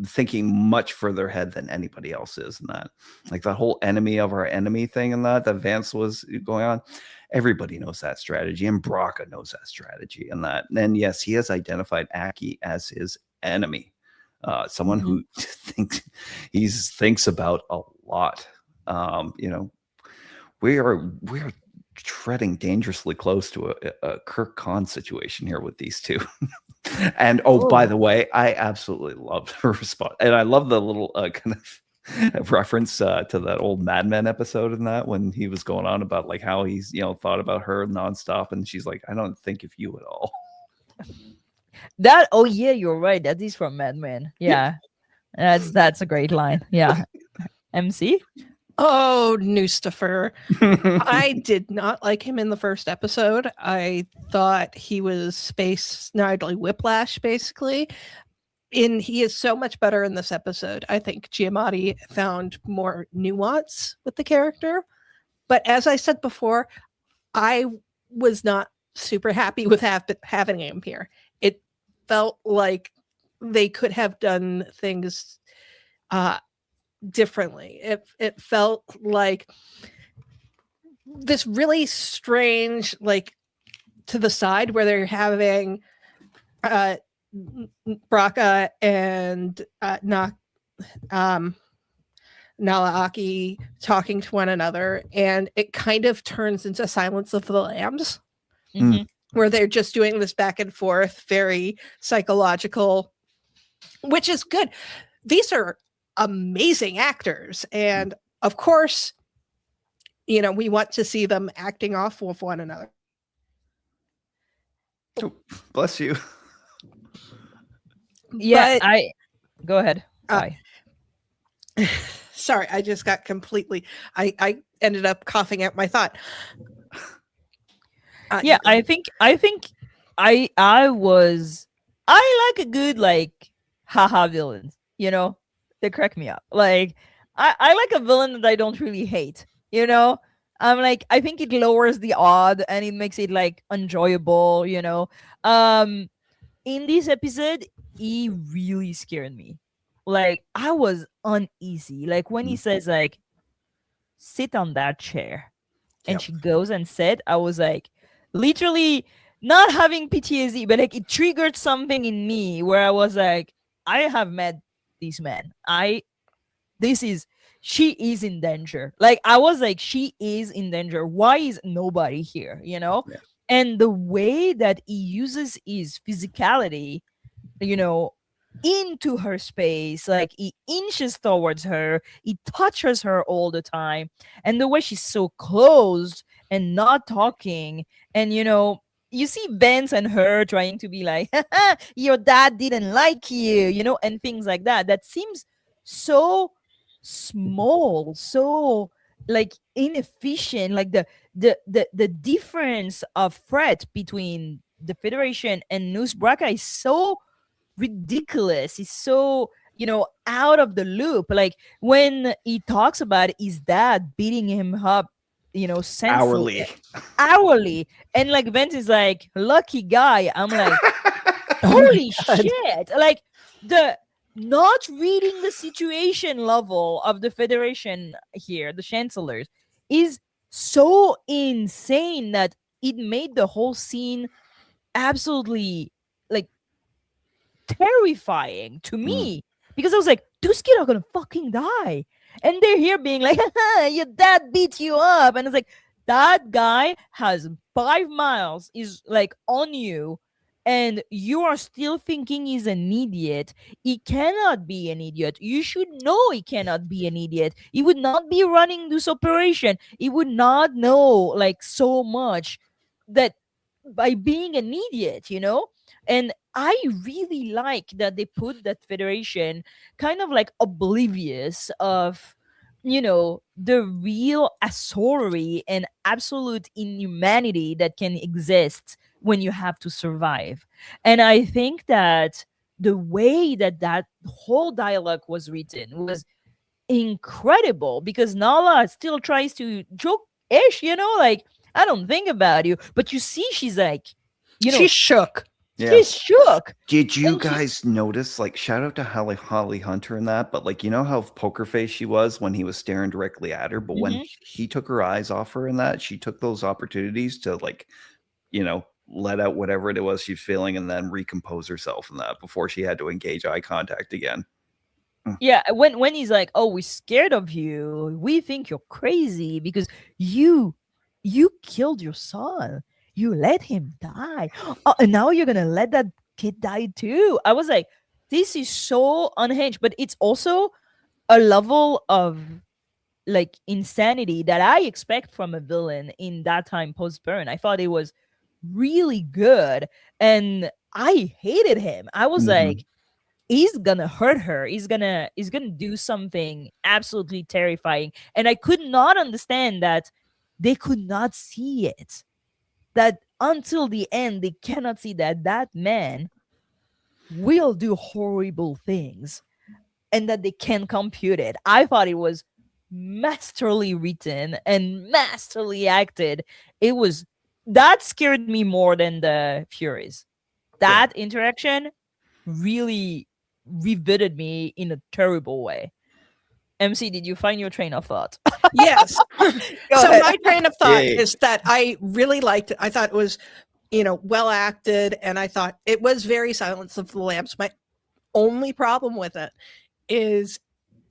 thinking much further ahead than anybody else is. And that, like that whole enemy of our enemy thing and that Vance was going on. Everybody knows that strategy, and Braca knows that strategy and that. And yes, he has identified Aki as his enemy, someone who thinks about a lot. We are treading dangerously close to a Kirk Khan situation here with these two. And by the way, I absolutely loved her response, and I love the little kind of reference to that old Mad Men episode in that, when he was going on about like how he's thought about her nonstop, and she's like, I don't think of you at all. Yeah, you're right, that is from Mad Men. Yeah. That's a great line. Yeah. MC? Oh, Newstifer. I did not like him in the first episode. I thought he was Space Snidely Whiplash, basically. He is so much better in this episode. I think Giamatti found more nuance with the character. But as I said before, I was not super happy with having him here. It felt like they could have done things differently. It felt like this really strange, like to the side where they're having Braca and Nahla Aki talking to one another, and it kind of turns into Silence of the Lambs, where they're just doing this back and forth, very psychological, which is good. These are amazing actors, and of course, we want to see them acting off with one another. Oh, bless you. Yeah, go ahead. Sorry, I just got completely. I ended up coughing out my thought. I think I like a good like haha villain. They crack me up. Like I like a villain that I don't really hate. I'm like, I think it lowers the odd and it makes it like enjoyable. In this episode, he really scared me. Like I was uneasy. Like when he says like, sit on that chair, and she goes and said, I was like, literally not having PTSD, but like it triggered something in me where I was like, I have met these men. She is in danger. Like I was like, she is in danger. Why is nobody here? Yeah. And the way that he uses his physicality, into her space, like he inches towards her, he touches her all the time, and the way she's so closed and not talking, and you see Vance and her trying to be like, your dad didn't like you, and things like that. That seems so small, so like inefficient. Like the difference of threat between the Federation and Nus Braca is so ridiculous. It's so out of the loop. Like when he talks about his dad beating him up, hourly, and like Vance is like, lucky guy. I'm like, holy shit. Like the not reading the situation level of the Federation here, the chancellors, is so insane that it made the whole scene absolutely like terrifying to me, because I was like, those kids are gonna fucking die. And they're here being like, your dad beat you up. And it's like, that guy has 5 miles, is like on you, and you are still thinking he's an idiot. He cannot be an idiot. You should know he cannot be an idiot. He would not be running this operation. He would not know like so much that by being an idiot, you know? And I really like that they put that Federation kind of like oblivious of, you know, the real asshole and absolute inhumanity that can exist when you have to survive. And I think that the way that that whole dialogue was written was incredible, because Nahla still tries to joke ish, you know, like, I don't think about you. But you see, she's like, you know, She's shook. Yeah. she's shook. Did you And she- guys notice, like, shout out to Holly Hunter in that, but like, you know how poker face she was when he was staring directly at her, but when Mhm. he took her eyes off her in that, she took those opportunities to, like, you know, let out whatever it was she's feeling and then recompose herself in that before she had to engage eye contact again. Yeah, when he's like, "Oh, we're scared of you. We think you're crazy because you killed your son. You let him die. Oh, and now you're gonna let that kid die too." I was like, this is so unhinged, but it's also a level of like insanity that I expect from a villain in that time post burn. I thought it was really good, and I hated him. I was Mhm. like, he's gonna hurt her. He's gonna do something absolutely terrifying. And I could not understand that they could not see it. That until the end, they cannot see that that man will do horrible things and that they can compute it. I thought it was masterly written and masterly acted. It was that scared me more than the Furies. That interaction really revisited me in a terrible way. MC, did you find your train of thought? Yes. So ahead. my train of thought Yay. is that I really liked it. I thought it was, you know, well acted, and I thought it was very Silence of the Lambs. My only problem with it is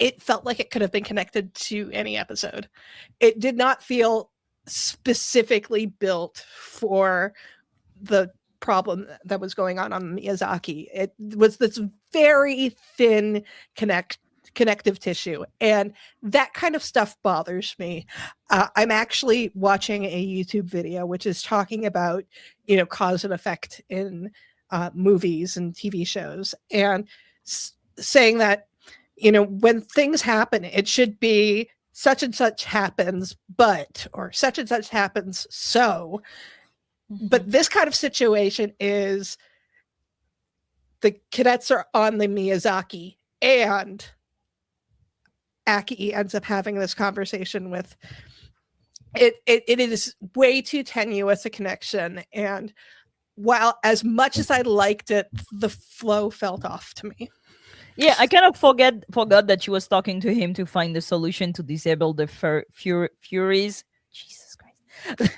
it felt like it could have been connected to any episode. It did not feel specifically built for the problem that was going on Miyazaki. It was this very thin connective tissue, and that kind of stuff bothers me. I'm actually watching a YouTube video which is talking about, you know, cause and effect in movies and TV shows, and saying that, you know, when things happen, it should be such and such happens, but, or such and such happens, so. But this kind of situation is the cadets are on the Miyazaki, and Aki ends up having this conversation with it. It is way too tenuous a connection, and while as much as I liked it, the flow felt off to me. Yeah, I kind of forgot that she was talking to him to find the solution to disable the Furies. Jesus Christ.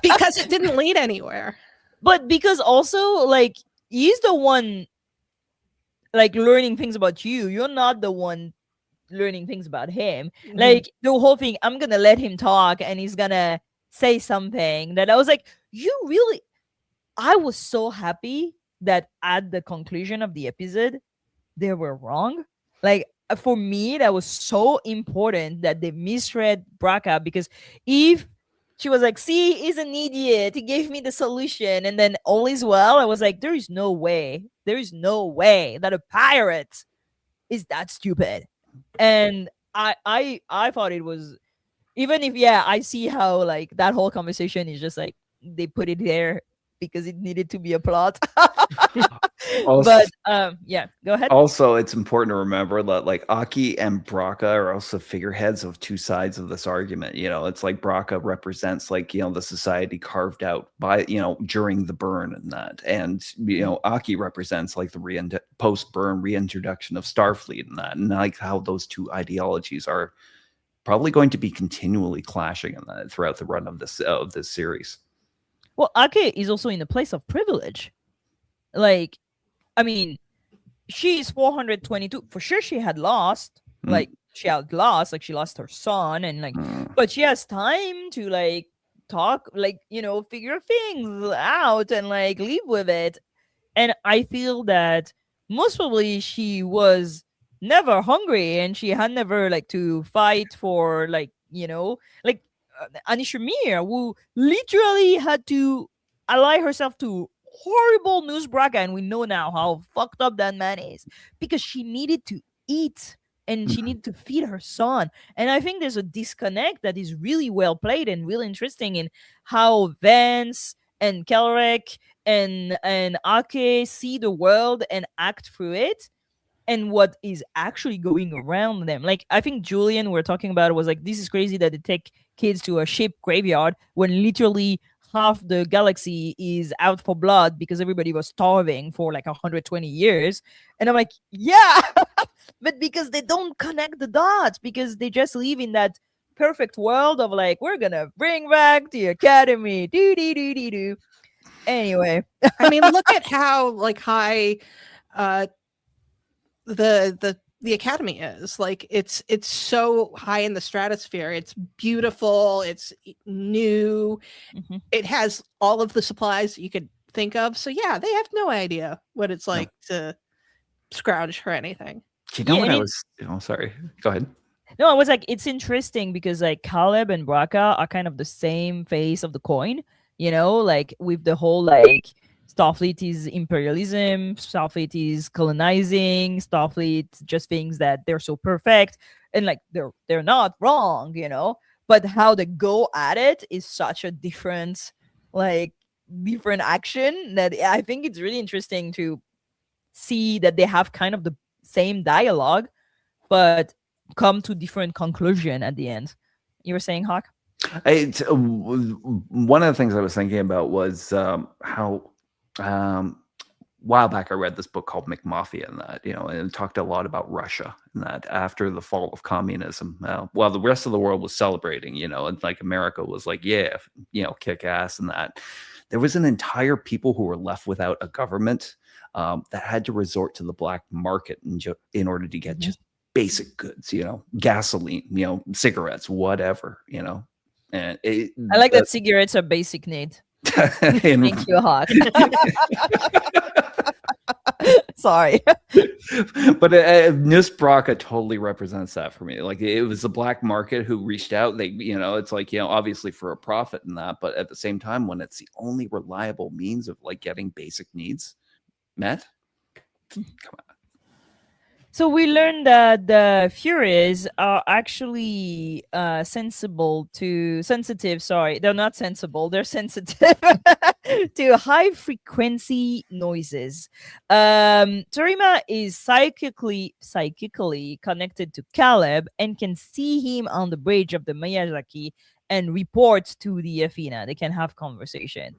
Because it didn't lead anywhere. But because also, like, he's the one like learning things about you. You're not the one learning things about him. Mhm. Like the whole thing, I'm gonna let him talk and he's gonna say something that I was like, you really. I was so happy that at the conclusion of the episode, they were wrong. Like for me, that was so important that they misread Braca, because if she was like, see, he's an idiot, he gave me the solution, and then all is well, I was like, there is no way that a pirate is that stupid. And I thought it was, even if, yeah, I see how like that whole conversation is just like they put it there because it needed to be a plot. Also- But yeah, go ahead. Also, it's important to remember that like Aki and Braca are also figureheads of two sides of this argument. You know, it's like Braca represents like, you know, the society carved out by, you know, during the burn and that. And, you know, Aki represents like the post-burn reintroduction of Starfleet and that. And like how those two ideologies are probably going to be continually clashing in that throughout the run of this series. Well, Ake is also in a place of privilege. Like, I mean, she's 422. For sure, she had lost. Like, she had lost. Like, she lost her son, and like, but she has time to like talk, like, figure things out and like live with it. And I feel that most probably she was never hungry, and she had never like to fight for like like Anisha Mir, who literally had to ally herself to horrible newsbreaker, and we know now how fucked up that man is, because she needed to eat and she needed to feed her son. And I think there's a disconnect that is really well played and really interesting in how Vance and Kelrick and Ake see the world and act through it, and what is actually going around them. Like, I think Julian, we're talking about, was like, this is crazy that they take kids to a ship graveyard when literally half the galaxy is out for blood because everybody was starving for like 120 years. And I'm like, yeah, but because they don't connect the dots, because they just live in that perfect world of like, we're gonna bring back the academy, do. Anyway, I mean, look at how like high the academy is. Like, it's so high in the stratosphere. It's beautiful, it's new, it has all of the supplies that you could think of. So yeah, they have no idea what it's like to scrounge for anything. You know what I was sorry, go ahead. No, I was like, it's interesting because like Caleb and Braca are kind of the same face of the coin, like with the whole like Starfleet is imperialism, Starfleet is colonizing, Starfleet just thinks that they're so perfect, and like they're not wrong, but how they go at it is such a different action that I think it's really interesting to see that they have kind of the same dialogue, but come to different conclusion at the end. You were saying, Hawk? One of the things I was thinking about was how while back I read this book called McMafia, and that and it talked a lot about Russia, and that after the fall of communism, while the rest of the world was celebrating, and like America was like, yeah, kick ass, and that there was an entire people who were left without a government that had to resort to the black market in order to get just basic goods, gasoline, cigarettes, whatever, and I like that cigarettes are basic need. Thank you, Hawk. Sorry. But Nis Braca totally represents that for me. Like, it was the black market who reached out. They, it's like, obviously for a profit and that, but at the same time, when it's the only reliable means of like getting basic needs met, come on. So we learned that the Furies are actually sensitive. Sorry, they're not sensible. They're sensitive to high frequency noises. Torima is psychically connected to Caleb and can see him on the bridge of the Miyazaki and report to the Athena. They can have conversation.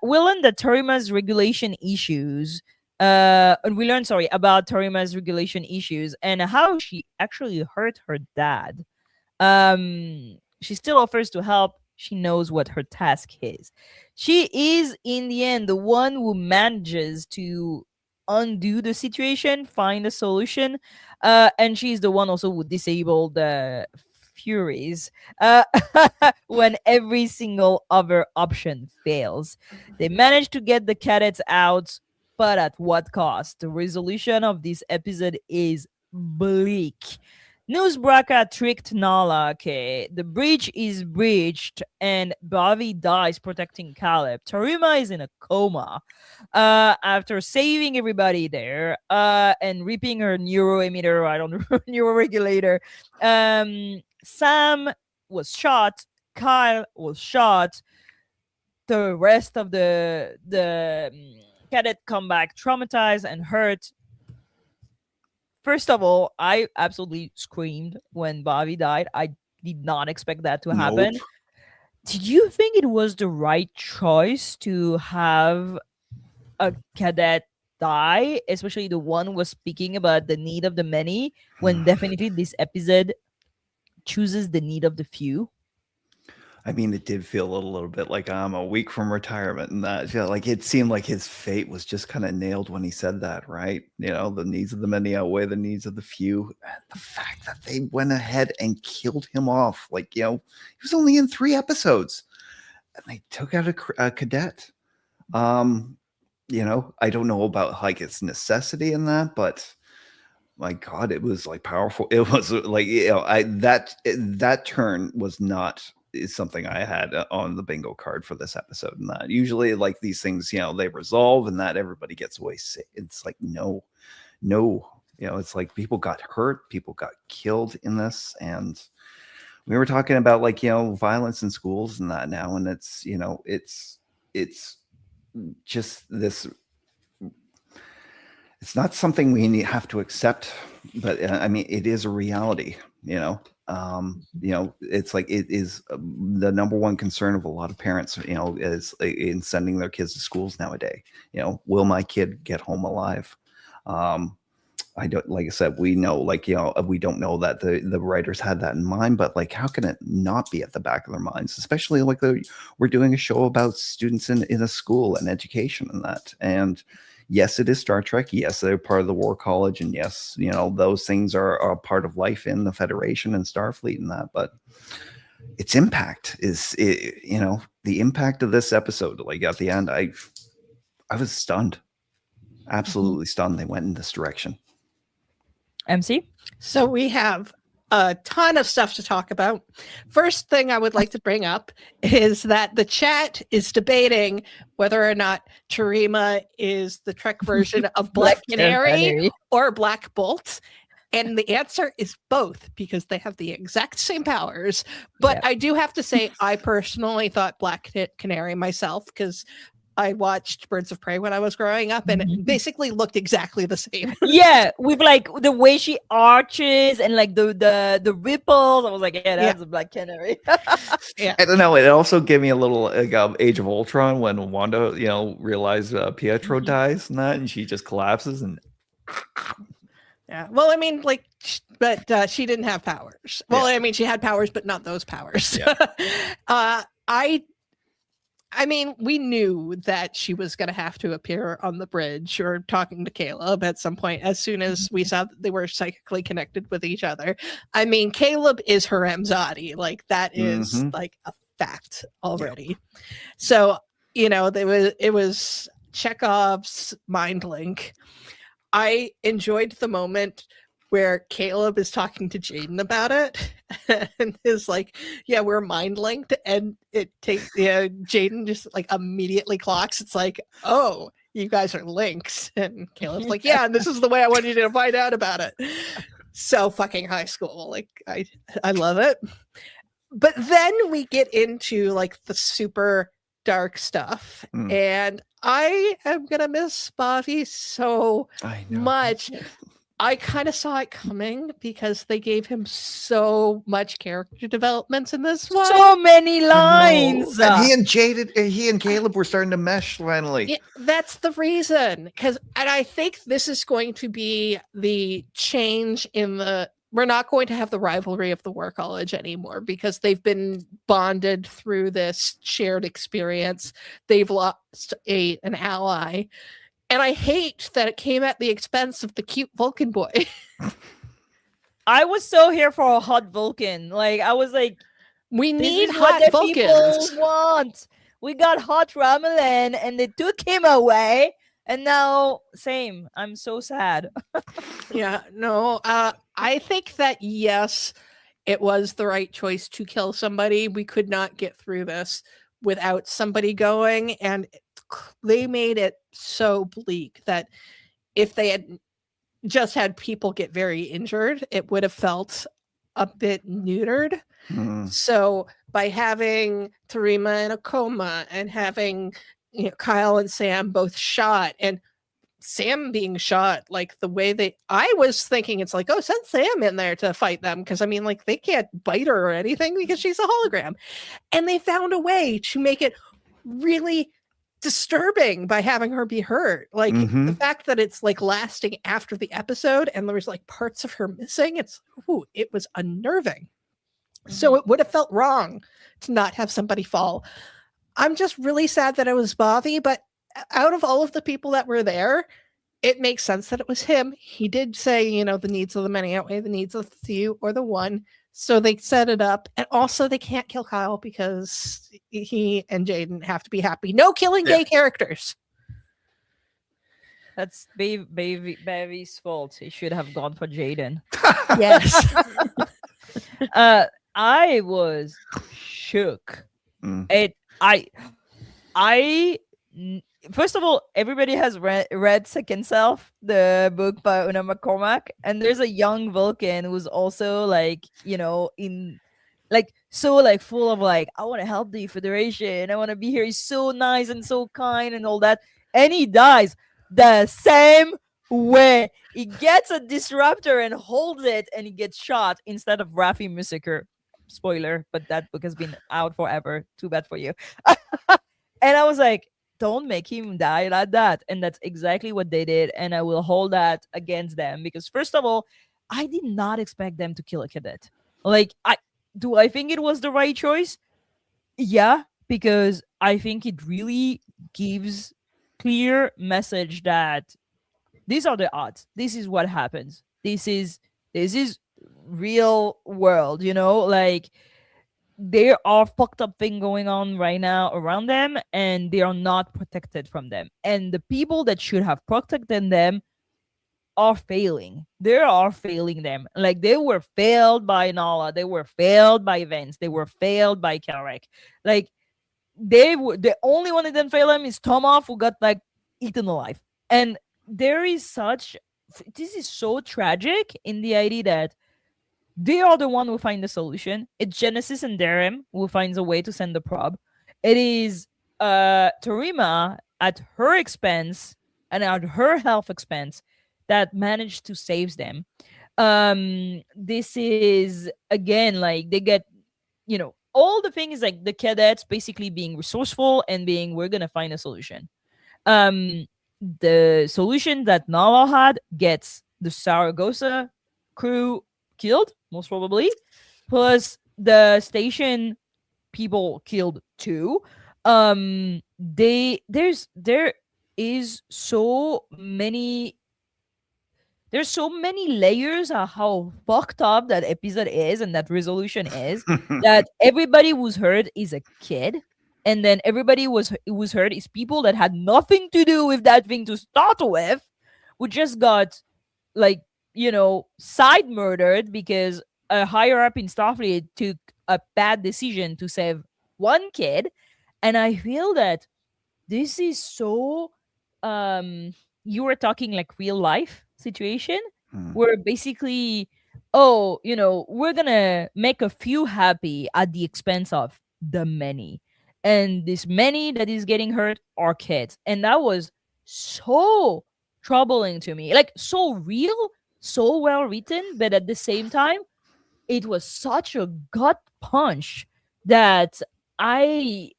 We learned that Torima's regulation issues. And we learned, about Torima's regulation issues and how she actually hurt her dad. She still offers to help. She knows what her task is. She is, in the end, the one who manages to undo the situation, find a solution, and she's the one also who disabled the Furies when every single other option fails. They manage to get the cadets out, but at what cost? The resolution of this episode is bleak. Newsbreaker tricked Nahla. Okay, the bridge is breached, and Bobby dies protecting Caleb. Torima is in a coma after saving everybody there and ripping her neuroemitter. I don't know, neuroregulator. Sam was shot. Kyle was shot. The rest of the cadet come back traumatized and hurt. First of all, I absolutely screamed when Bobby died. I did not expect that to happen. Nope. Did you think it was the right choice to have a cadet die, especially the one who was speaking about the need of the many, when definitely this episode chooses the need of the few. I mean, it did feel a little bit like I'm a week from retirement, and that like it seemed like his fate was just kind of nailed when he said that, right? The needs of the many outweigh the needs of the few. And the fact that they went ahead and killed him off, he was only in 3 episodes, and they took out a cadet. I don't know about like its necessity in that, but my God, it was like powerful. It was like that turn was not. Is something I had on the bingo card for this episode. And that usually like these things, they resolve and that everybody gets away safe. It's like, no, it's like people got hurt, people got killed in this. And we were talking about like, violence in schools and that now. And it's, it's just this, it's not something we have to accept, but I mean, it is a reality, it's like it is the number one concern of a lot of parents, is in sending their kids to schools nowadays. Will my kid get home alive? I don't, like I said, we know, we don't know that the writers had that in mind, but like, how can it not be at the back of their minds, especially like we're doing a show about students in a school and education and that. And yes, it is Star Trek. Yes, they're part of the War College. And yes, those things are a part of life in the Federation and Starfleet and that. But its impact is, the impact of this episode, like at the end, I was stunned. Absolutely stunned they went in this direction. Emcee? So we have a ton of stuff to talk about. First thing I would like to bring up is that the chat is debating whether or not Terima is the Trek version of Black Canary or Black Bolt. And the answer is both, because they have the exact same powers. But I do have to say, I personally thought Black Canary myself, because I watched Birds of Prey when I was growing up, and it basically looked exactly the same. Yeah, with like the way she arches and like the ripples. I was like, yeah, that's a Black Canary. I don't know. It also gave me a little like, Age of Ultron when Wanda, realized Pietro dies and that, and she just collapses and. Yeah. Well, I mean, like, but she didn't have powers. Well, I mean, she had powers, but not those powers. Yeah. I mean, we knew that she was going to have to appear on the bridge or talking to Caleb at some point as soon as we saw that they were psychically connected with each other. I mean, Caleb is her Emzadi. Like, that is like a fact already. Yep. So, it was Chekhov's mind link. I enjoyed the moment where Caleb is talking to Jaden about it and is like, yeah, we're mind linked. And it takes, Jaden just like immediately clocks. It's like, oh, you guys are links. And Caleb's like, yeah, and this is the way I want you to find out about it. So fucking high school. Like, I love it. But then we get into like the super dark stuff. And I am going to miss Bobby so much. I kind of saw it coming because they gave him so much character development in this one. So many lines. And he and Caleb were starting to mesh finally. Yeah, that's the reason. And I think this is going to be the change in we're not going to have the rivalry of the War College anymore because they've been bonded through this shared experience. They've lost an ally. And I hate that it came at the expense of the cute Vulcan boy. I was so here for a hot Vulcan. Like, I was like, we need hot Vulcans. Want. We got hot Romulan and they took him away. And now, same. I'm so sad. Yeah, no. I think that, yes, it was the right choice to kill somebody. We could not get through this without somebody going. And they made it so bleak that if they had just had people get very injured, it would have felt a bit neutered. So by having Terima in a coma and having Kyle and Sam both shot, and Sam being shot, like the way I was thinking, it's like, oh, send Sam in there to fight them, because I mean, like, they can't bite her or anything because she's a hologram. And they found a way to make it really disturbing by having her be hurt. Like the fact that it's like lasting after the episode and there was like parts of her missing, it was unnerving. So it would have felt wrong to not have somebody fall. I'm just really sad that it was Bobby, but out of all of the people that were there, it makes sense that it was him. He did say, you know, the needs of the many outweigh the needs of the few or the one. So they set it up. And also they can't kill Kyle because he and Jaden have to be happy. No killing gay characters. That's Baby's fault. He should have gone for Jaden. Yes. I was shook. First of all, everybody has read Second Self, the book by Una McCormack, and there's a young Vulcan who's also like, you know, in like so like full of like, I want to help the Federation, I want to be here. He's so nice and so kind and all that, and he dies the same way. He gets a disruptor and holds it, and he gets shot instead of Raffi Musiker. Spoiler, but that book has been out forever. Too bad for you. And I was like, don't make him die like that. And that's exactly what they did. And I will hold that against them because, first of all, I did not expect them to kill a cadet. Like, do I think it was the right choice? Yeah, because I think it really gives clear message that these are the odds. This is what happens. This is real world, you know, like there are fucked up thing going on right now around them, and they are not protected from them. And the people that should have protected them are failing. They are failing them. Like they were failed by Nahla, they were failed by Vance, they were failed by Kelrick. Like they were the only one that didn't fail them is Tomoff, who got like eaten alive. And there is this is so tragic in the idea that they are the one who find the solution. It's Genesis and Darren who finds a way to send the probe. It is Tarima at her expense and at her health expense that managed to save them. This is again like they get, you know, all the things like the cadets basically being resourceful and being, we're gonna find a solution. The solution that Nahla had gets the Saragossa crew killed, most probably, plus the station people killed too. There's so many layers of how fucked up that episode is and that resolution is that everybody who's hurt is a kid, and then everybody who's hurt is people that had nothing to do with that thing to start with, who just got like, you know, side murdered because a higher up in Starfleet took a bad decision to save one kid. And I feel that this is so you were talking like real life situation where basically, oh, you know, we're gonna make a few happy at the expense of the many, and this many that is getting hurt are kids. And that was so troubling to me, like so real, so well written, but at the same time it was such a gut punch that I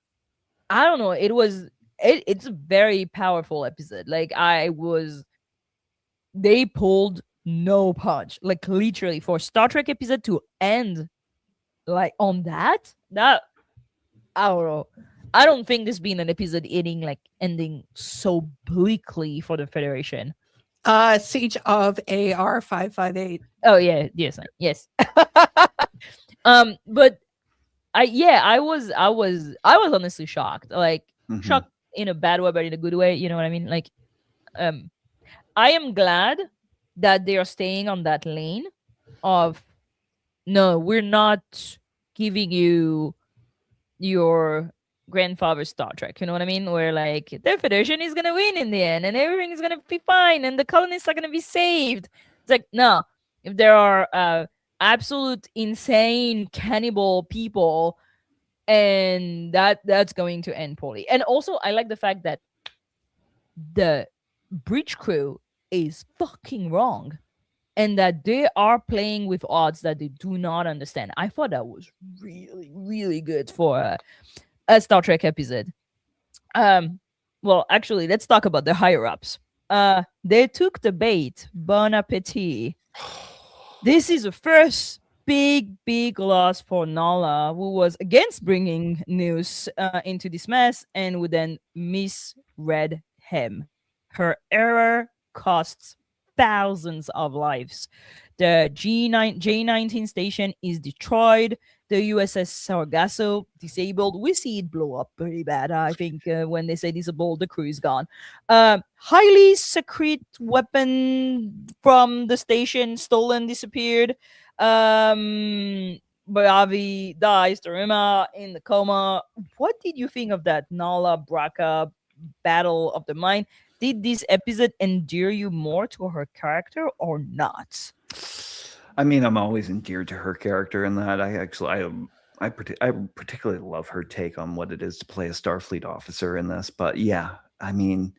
don't know, it's a very powerful episode. Like they pulled no punch, like literally for Star Trek episode to end like on that I don't know. I don't think there's been an episode ending so bleakly for the Federation. Siege of AR 558. Oh yeah, yes. But I was honestly shocked. Like shocked in a bad way, but in a good way, you know what I mean? Like I am glad that they are staying on that lane of, no, we're not giving you your grandfather's Star Trek, you know what I mean? Where like the Federation is gonna win in the end and everything is gonna be fine and the colonists are gonna be saved. It's like, no, if there are absolute insane cannibal people, and that's going to end poorly. And also I like the fact that the bridge crew is fucking wrong and that they are playing with odds that they do not understand. I thought that was really, really good for a Star Trek episode. Well, actually, let's talk about the higher ups. They took the bait. Bon appetit. This is the first big loss for Nahla, who was against bringing news into this mess and who then misread him. Her error costs thousands of lives. The J19 station is destroyed. The USS Sargasso disabled. We see it blow up pretty bad. I think when they say disabled, the crew is gone. Highly secret weapon from the station stolen, disappeared. Bayavi dies. Daruma in the coma. What did you think of that Nahla Braca battle of the mind? Did this episode endear you more to her character or not? I mean, I'm always endeared to her character in that. I particularly love her take on what it is to play a Starfleet officer in this. But yeah, I mean,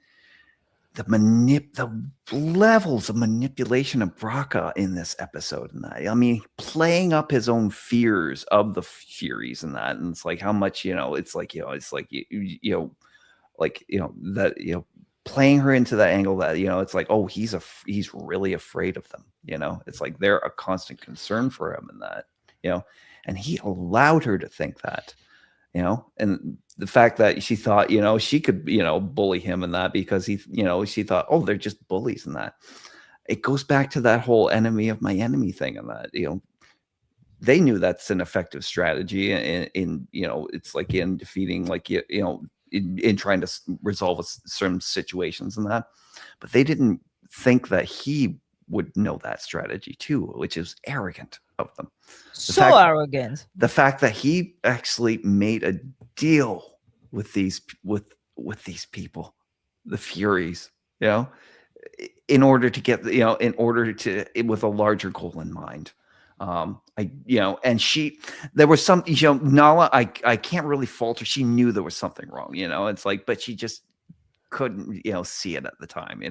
the levels of manipulation of Braca in this episode and that. I mean, playing up his own fears of the Furies and that, and it's like how much, it's like, that, playing her into that angle that, it's like, oh, he's really afraid of them. It's like they're a constant concern for him in that, and he allowed her to think that, and the fact that she thought, she could, bully him in that because she thought, oh, they're just bullies in that. It goes back to that whole enemy of my enemy thing and that, they knew that's an effective strategy in it's like in defeating, like, in trying to resolve certain situations and that, but they didn't think that he would know that strategy too, which is arrogant of them. Arrogant. The fact that he actually made a deal with these people, the Furies, in order to get, with a larger goal in mind. There was some, Nahla, I can't really fault her. She knew there was something wrong, it's like, but she just couldn't, see it at the time,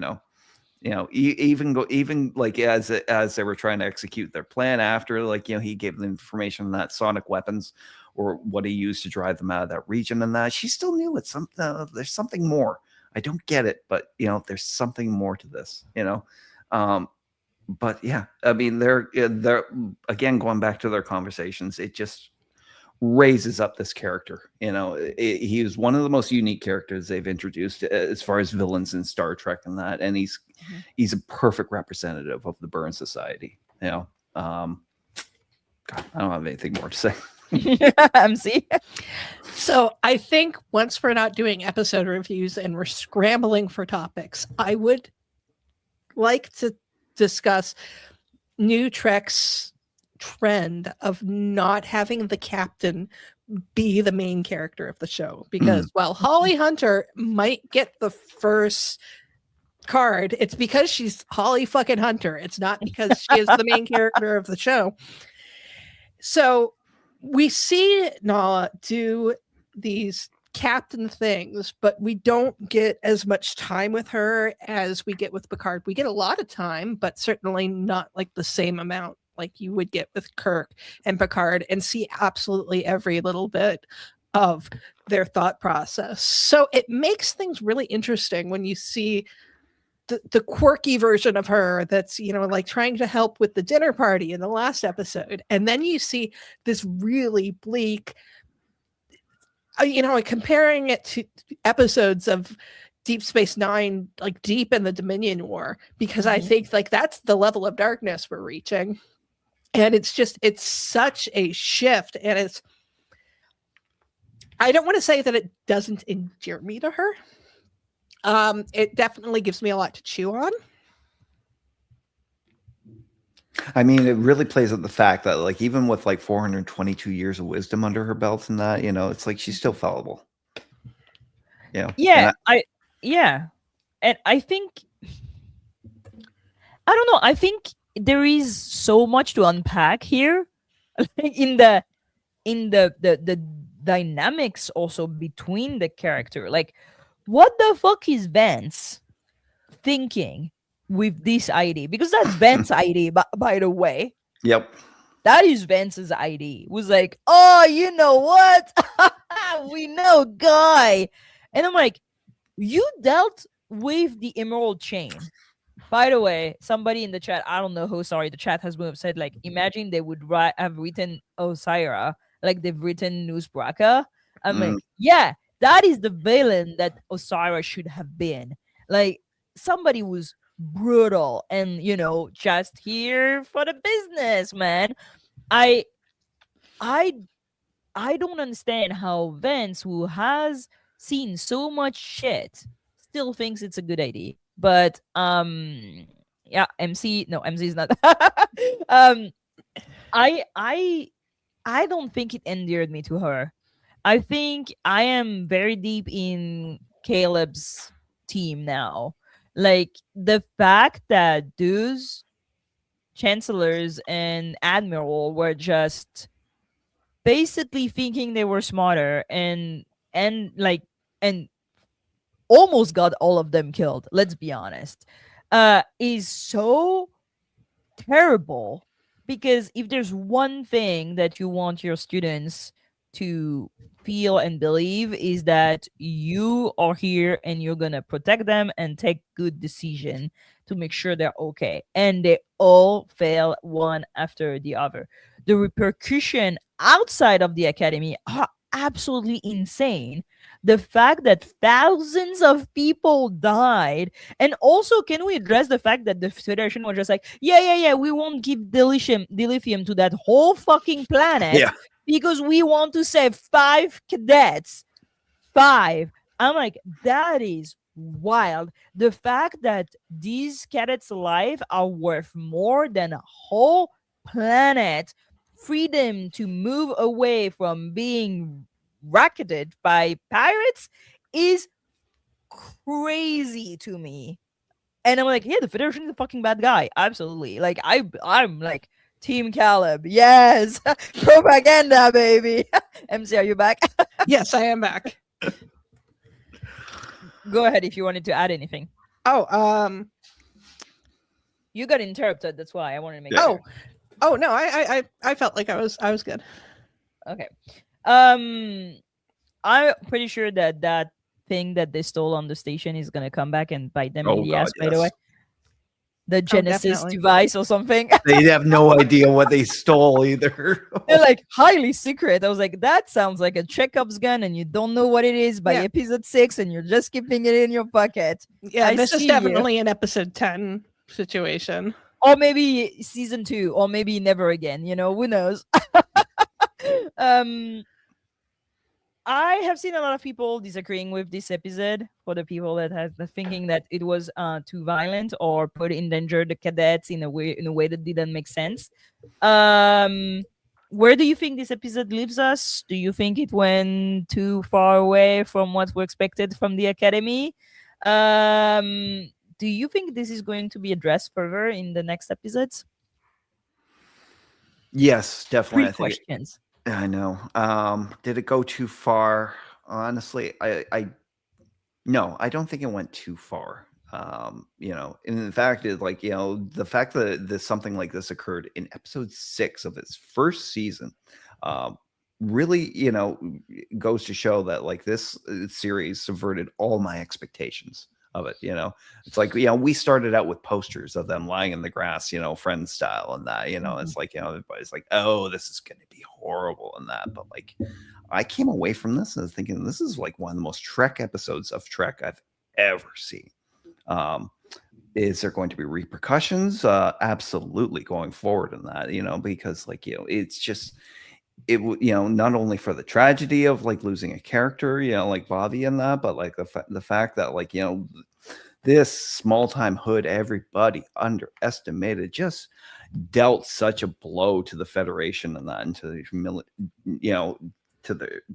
even like as they were trying to execute their plan after, like, he gave them information on that sonic weapons or what he used to drive them out of that region and that she still knew it's something, there's something more. I don't get it, but there's something more to this, but yeah, I mean, they're again, going back to their conversations, it just raises up this character. He is one of the most unique characters they've introduced as far as villains in Star Trek and that, and he's a perfect representative of the Byrne Society. God, I don't have anything more to say. Emcee. So I think once we're not doing episode reviews and we're scrambling for topics, I would like to discuss New Trek's trend of not having the captain be the main character of the show, because while Holly Hunter might get the first card, it's because she's Holly fucking Hunter. It's not because she is the main character of the show. So we see Nahla do these captain things, but we don't get as much time with her as we get with Picard. We get a lot of time, but certainly not like the same amount like you would get with Kirk and Picard, and see absolutely every little bit of their thought process. So it makes things really interesting when you see the quirky version of her that's, like trying to help with the dinner party in the last episode. And then you see this really bleak, comparing it to episodes of Deep Space Nine, like deep in the Dominion War, because I think like that's the level of darkness we're reaching. And it's such a shift. And I don't want to say that it doesn't endear me to her. It definitely gives me a lot to chew on. I mean, it really plays at the fact that, like, even with like 422 years of wisdom under her belt and that, it's like she's still fallible. Yeah, and I think, I don't know. I think there is so much to unpack here in the dynamics also between the character. Like, what the fuck is Vance thinking with this ID? Because that's Vance's ID, by the way. Yep. That is Vance's ID. It was like, oh, you know what? We know Guy. And I'm like, you dealt with the Emerald Chain. By the way, somebody in the chat, I don't know who, sorry, the chat has moved, said, like, imagine they would have written Osira like they've written Newsbracker. I'm like, yeah, that is the villain that Osira should have been. Like, somebody was brutal and, just here for the business, man. I don't understand how Vince, who has seen so much shit, still thinks it's a good idea. But yeah, MC is not. I don't think it endeared me to her. I think I am very deep in Caleb's team now. Like, the fact that those chancellors and admiral were just basically thinking they were smarter and almost got all of them killed, let's be honest, is so terrible. Because if there's one thing that you want your students to feel and believe, is that you are here and you're gonna protect them and take good decision to make sure they're okay, and they all fail one after the other. The repercussion outside of the academy are absolutely insane. The fact that thousands of people died, and also, can we address the fact that the Federation was just like, yeah, we won't give dilithium to that whole fucking planet because we want to save 5 cadets. 5. I'm like, that is wild. The fact that these cadets' life are worth more than a whole planet, freedom to move away from being racketed by pirates, is crazy to me. And I'm like, yeah, the Federation is a fucking bad guy. Absolutely. Like, I'm like Team Caleb. Yes. Propaganda, baby. MC, are you back? Yes, I am back. Go ahead if you wanted to add anything. You got interrupted. That's why I wanted to make sure. Oh no, I felt like I was good. Okay. I'm pretty sure that thing that they stole on the station is gonna come back and bite them in the ass. By the way, the Genesis device or something. They have no idea what they stole either. They're like, highly secret. I was like, that sounds like a Chekhov's gun, and you don't know what it is by episode 6, and you're just keeping it in your pocket. Yeah, this is definitely an episode 10 situation. Or maybe season 2, or maybe never again. Who knows? I have seen a lot of people disagreeing with this episode. For the people that have thinking that it was too violent or put in danger the cadets in a way that didn't make sense. Where do you think this episode leaves us? Do you think it went too far away from what we expected from the Academy? Do you think this is going to be addressed further in the next episodes? Yes, definitely. 3 questions. I know. Did it go too far? Honestly, no, I don't think it went too far. And in fact, it's like, the fact that something like this occurred in episode 6 of its first season, really, goes to show that, like, this series subverted all my expectations of it. It's like, we started out with posters of them lying in the grass, Friends style, and that, it's like, everybody's like, oh, this is going to be horrible and that. But, like, I came away from this and thinking this is like one of the most Trek episodes of Trek I've ever seen. Is there going to be repercussions? Absolutely, going forward in that, because, like, it's just, not only for the tragedy of, like, losing a character, like Bobby and that, but, like, the fact that, like, this small-time Hood, everybody underestimated, just dealt such a blow to the Federation and that, and to the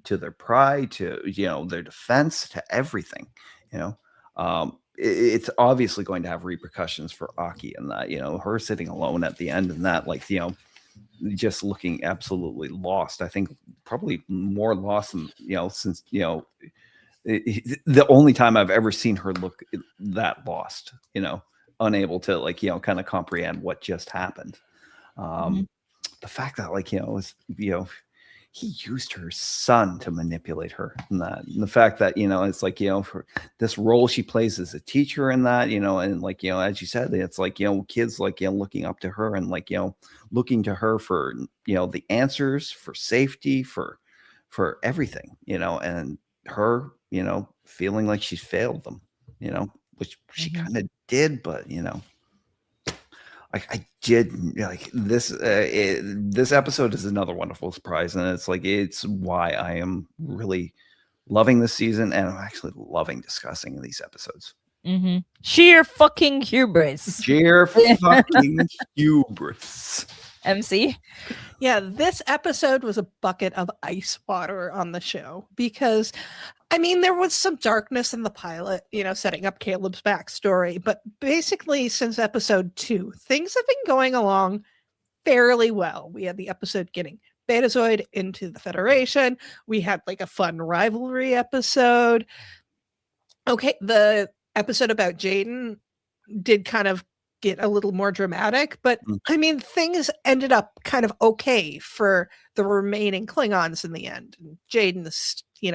to their pride, to their defense, to everything. It's obviously going to have repercussions for Aki and that, her sitting alone at the end and that, like, just looking absolutely lost. I think probably more lost than, since, the only time I've ever seen her look that lost, unable to, like, kind of comprehend what just happened. The fact that, like, he used her son to manipulate her. And the fact that, it's like, for this role she plays as a teacher in that, and like, as you said, it's like, kids like, looking up to her and like, looking to her for, the answers, for safety, for everything, and her, feeling like she failed them, which she kind of did, but, I did like this. This episode is another wonderful surprise, and it's why I am really loving this season, and I'm actually loving discussing these episodes. Sheer fucking hubris. Sheer fucking hubris. Emcee? Yeah, this episode was a bucket of ice water on the show because, I mean, there was some darkness in the pilot, setting up Caleb's backstory. But basically, since episode 2, things have been going along fairly well. We had the episode getting Betazoid into the Federation. We had like a fun rivalry episode. Okay, the episode about Jaden did kind of get a little more dramatic, but I mean, things ended up kind of okay for the remaining Klingons in the end. Jaden,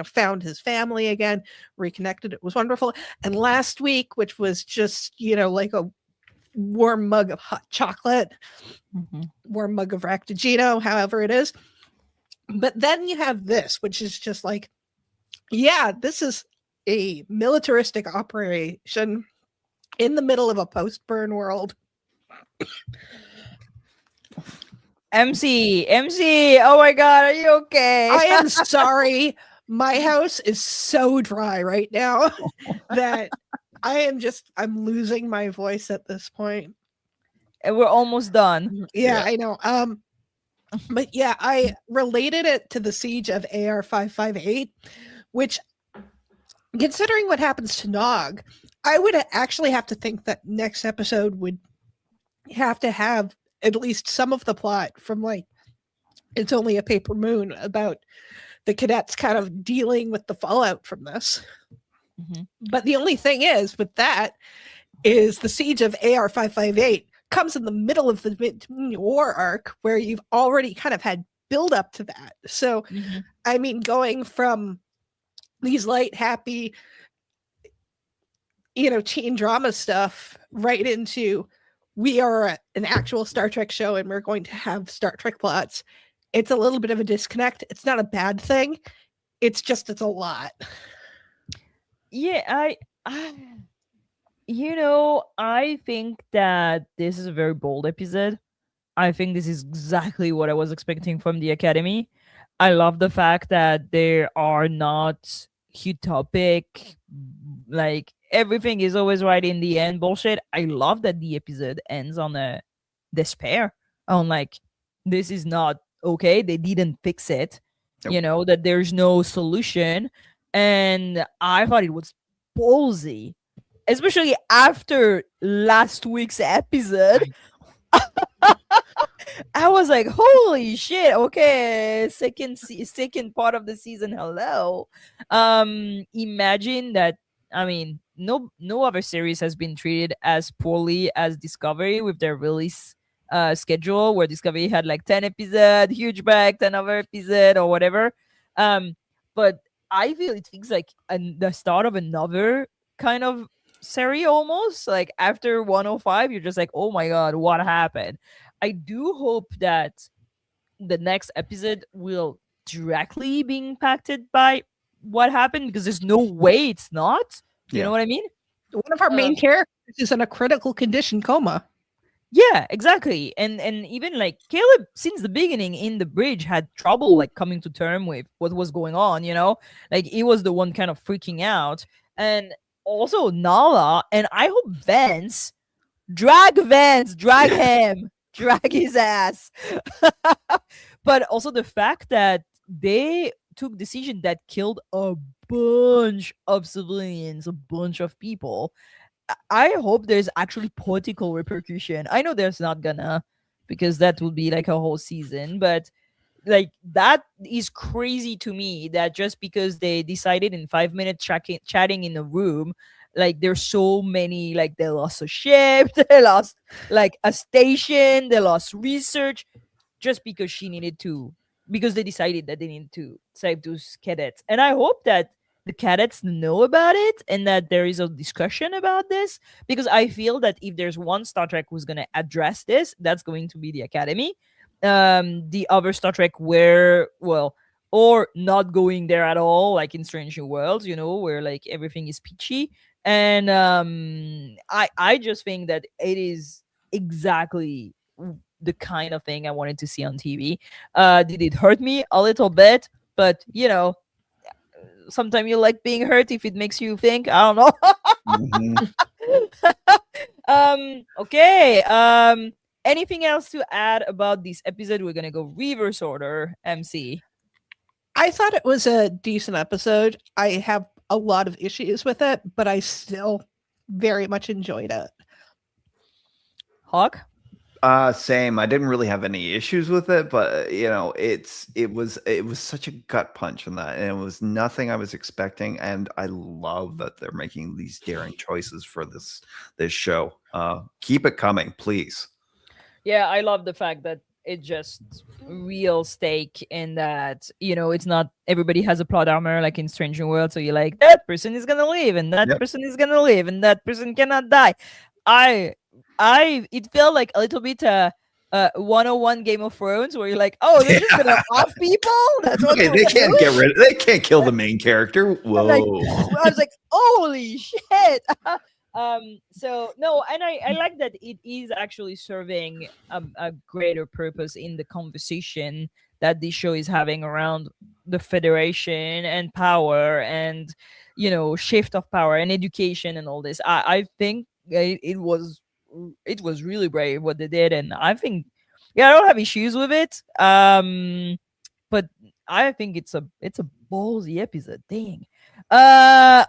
found his family again, reconnected. It was wonderful. And last week, which was just, like a warm mug of hot chocolate, warm mug of Ractigino, however it is. But then you have this, which is just like, yeah, this is a militaristic operation in the middle of a post-burn world. Emcee, oh my god, are you okay? I am sorry. My house is so dry right now that I'm losing my voice at this point. And we're almost done. Yeah, I know. But yeah, I related it to the siege of AR 558, which, considering what happens to Nog, I would actually have to think that next episode would have to have at least some of the plot from like It's Only a Paper Moon about the cadets kind of dealing with the fallout from this. But the only thing is with that is the siege of AR 558 comes in the middle of the war arc where you've already kind of had build up to that. So, I mean, going from these light, happy, teen drama stuff right into we are an actual Star Trek show and we're going to have Star Trek plots. It's a little bit of a disconnect. It's not a bad thing. It's a lot. Yeah, I think that this is a very bold episode. I think this is exactly what I was expecting from the Academy. I love the fact that there are not utopic, like everything is always right in the end bullshit. I love that the episode ends on a despair, on like, this is not okay, they didn't fix it. That there's no solution. And I thought it was ballsy, especially after last week's episode. I was like, holy shit, okay, second part of the season, hello. Imagine that. I mean, no other series has been treated as poorly as Discovery with their release schedule, where Discovery had like 10 episodes, huge back, 10 other episode or whatever. But I feel it feels like the start of another kind of series almost. Like after 105, you're just like, oh my god, what happened? I do hope that the next episode will directly be impacted by what happened, because there's no way it's not. You know what I mean? One of our main characters is in a critical condition coma. Yeah, exactly. And even like Caleb, since the beginning in the bridge, had trouble like coming to term with what was going on, like he was the one kind of freaking out. And also Nahla, and I hope Vance, drag him, drag his ass. But also the fact that they took decision that killed a bunch of civilians, a bunch of people. I hope there's actually political repercussion. I know there's not gonna, because that would be like a whole season, but like that is crazy to me, that just because they decided in 5 minutes chatting in a room, like there's so many, like they lost a ship, they lost like a station, they lost research, just because she needed to because they decided that they need to save those cadets. And I hope that the cadets know about it and that there is a discussion about this, because I feel that if there's one Star Trek who's going to address this, that's going to be the Academy. The other Star Trek where, well, or not going there at all, like in Strange New Worlds, where like everything is peachy. And I just think that it is exactly the kind of thing I wanted to see on TV. Did it hurt me a little bit? But sometimes you like being hurt if it makes you think. I don't know. Okay. Anything else to add about this episode? We're gonna go reverse order. MC. I thought it was a decent episode. I have a lot of issues with it, but I still very much enjoyed it. Hawk? Same. I didn't really have any issues with it, but it was such a gut punch in that, and it was nothing I was expecting. And I love that they're making these daring choices for this show. Keep it coming, please. Yeah, I love the fact that it's just real stake in that, it's not everybody has a plot armor like in Strange New World. So you're like, that person is gonna live, and that person is gonna live, and that person cannot die. It felt like a little bit 101 Game of Thrones, where you're like, oh, they're just gonna off people. That's what they can't get rid of. They can't kill the main character. Whoa! I was like, holy shit. So no, and I like that it is actually serving a greater purpose in the conversation that this show is having around the Federation and power and shift of power and education and all this. I think it was really brave what they did, and I think I don't have issues with it. But I think it's a ballsy episode. Dang.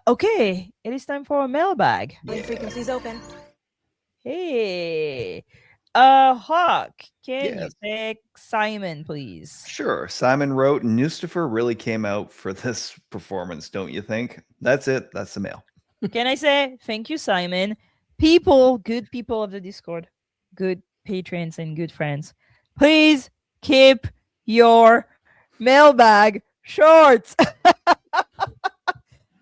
Okay, it is time for a mailbag. Frequencies open. Hey, Hawk, can you take Simon, please? Sure. Simon wrote, Nustifer really came out for this performance, don't you think? That's it. That's the mail. Can I say thank you, Simon? Good people of the Discord, good patrons and good friends, please keep your mailbag short.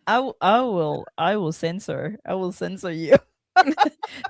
I will censor you.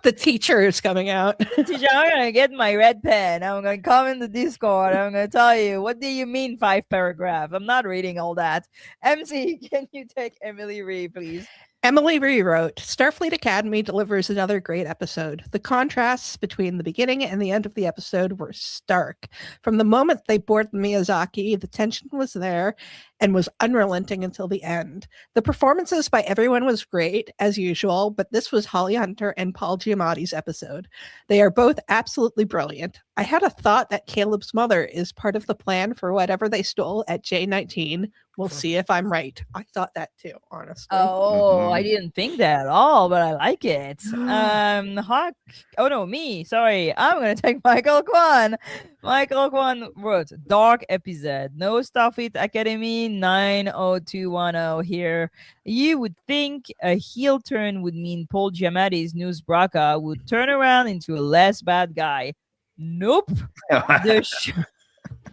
The teacher is coming out. Teacher, I'm gonna get my red pen. I'm gonna come in the Discord. I'm gonna tell you, what do you mean 5 paragraph? I'm not reading all that. MC, can you take Emily Ree, please? Emily rewrote, Starfleet Academy delivers another great episode. The contrasts between the beginning and the end of the episode were stark. From the moment they boarded Miyazaki, the tension was there and was unrelenting until the end. The performances by everyone was great, as usual, but this was Holly Hunter and Paul Giamatti's episode. They are both absolutely brilliant. I had a thought that Caleb's mother is part of the plan for whatever they stole at J19. We'll see if I'm right. I thought that too, honestly. Oh, I didn't think that at all, but I like it. Hawk. Oh no, me. Sorry, I'm gonna take Michael Kwan. Michael Kwan wrote, dark episode. No Starfleet Academy 90210 here. You would think a heel turn would mean Paul Giamatti's News Braca would turn around into a less bad guy. Nope.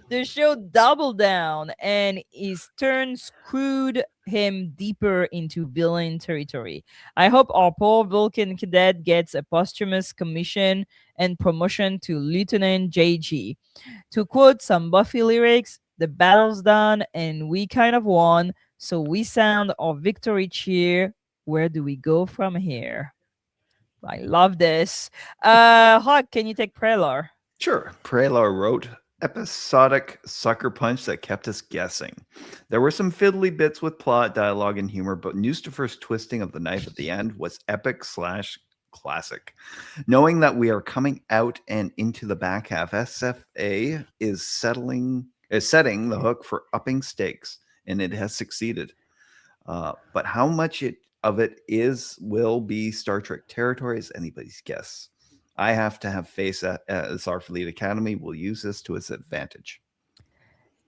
The show doubled down, and his turn screwed him deeper into villain territory. I hope our poor Vulcan cadet gets a posthumous commission and promotion to Lieutenant JG. To quote some Buffy lyrics, the battle's done and we kind of won, so we sound our victory cheer. Where do we go from here? I love this. Hawk, can you take Prelor? Sure. Prelor wrote, episodic sucker punch that kept us guessing. There were some fiddly bits with plot, dialogue, and humor, but Nustifer's twisting of the knife at the end was epic/classic. Knowing that we are coming out and into the back half, SFA is setting the hook for upping stakes, and it has succeeded. But how much of it will be Star Trek territory is anybody's guess. I have to have faith that Starfleet Academy will use this to its advantage.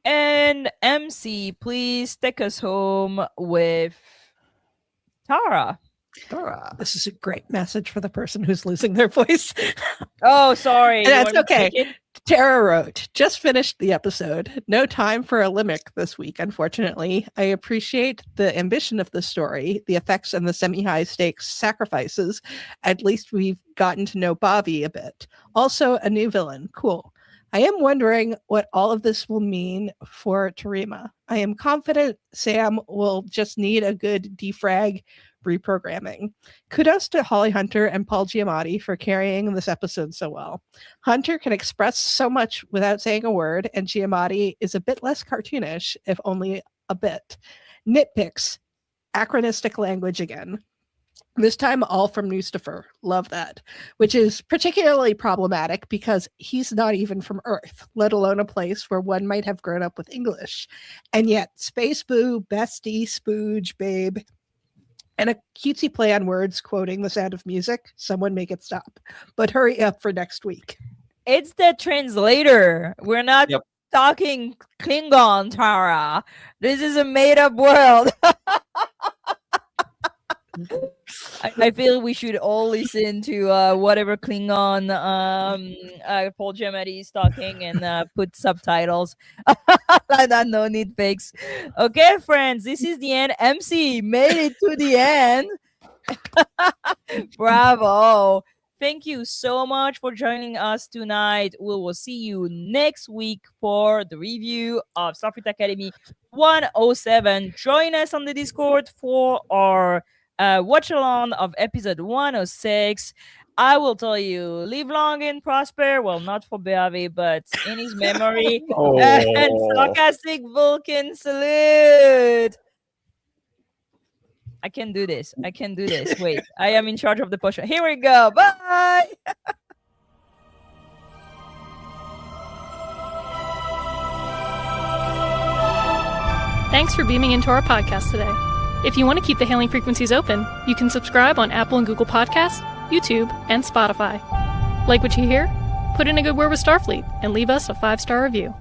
And MC, please take us home with Tara. Tara. This is a great message for the person who's losing their voice. Oh, sorry. That's okay. Tara wrote, just finished the episode. No time for a limerick this week, unfortunately. I appreciate the ambition of the story, the effects and the semi-high stakes sacrifices. At least we've gotten to know Bobby a bit. Also, a new villain. Cool. I am wondering what all of this will mean for Terima. I am confident Sam will just need a good defrag reprogramming. Kudos to Holly Hunter and Paul Giamatti for carrying this episode so well. Hunter can express so much without saying a word, and Giamatti is a bit less cartoonish, if only a bit. Nitpicks. Acronistic language again. This time all from Newstifer. Love that. Which is particularly problematic because he's not even from Earth, let alone a place where one might have grown up with English. And yet, Space Boo, Bestie, Spooge, Babe, and a cutesy play on words quoting The Sound of Music. Someone make it stop. But hurry up for next week. It's the translator. We're not talking Klingon, Tara. This is a made-up world. I feel we should all listen to whatever Klingon Paul Giamatti is talking and put subtitles. No need fakes. Okay, friends, this is the end. Emcee made it to the end. Bravo. Thank you so much for joining us tonight. We will see you next week for the review of Starfleet Academy 107. Join us on the Discord for our watch along of episode 106. I will tell you, live long and prosper. Well, not for Beavi, but in his memory. And sarcastic Vulcan salute. I can do this. Wait, I am in charge of the potion. Here we go. Bye. Thanks for beaming into our podcast today. If you want to keep the hailing frequencies open, you can subscribe on Apple and Google Podcasts, YouTube, and Spotify. Like what you hear? Put in a good word with Starfleet and leave us a 5-star review.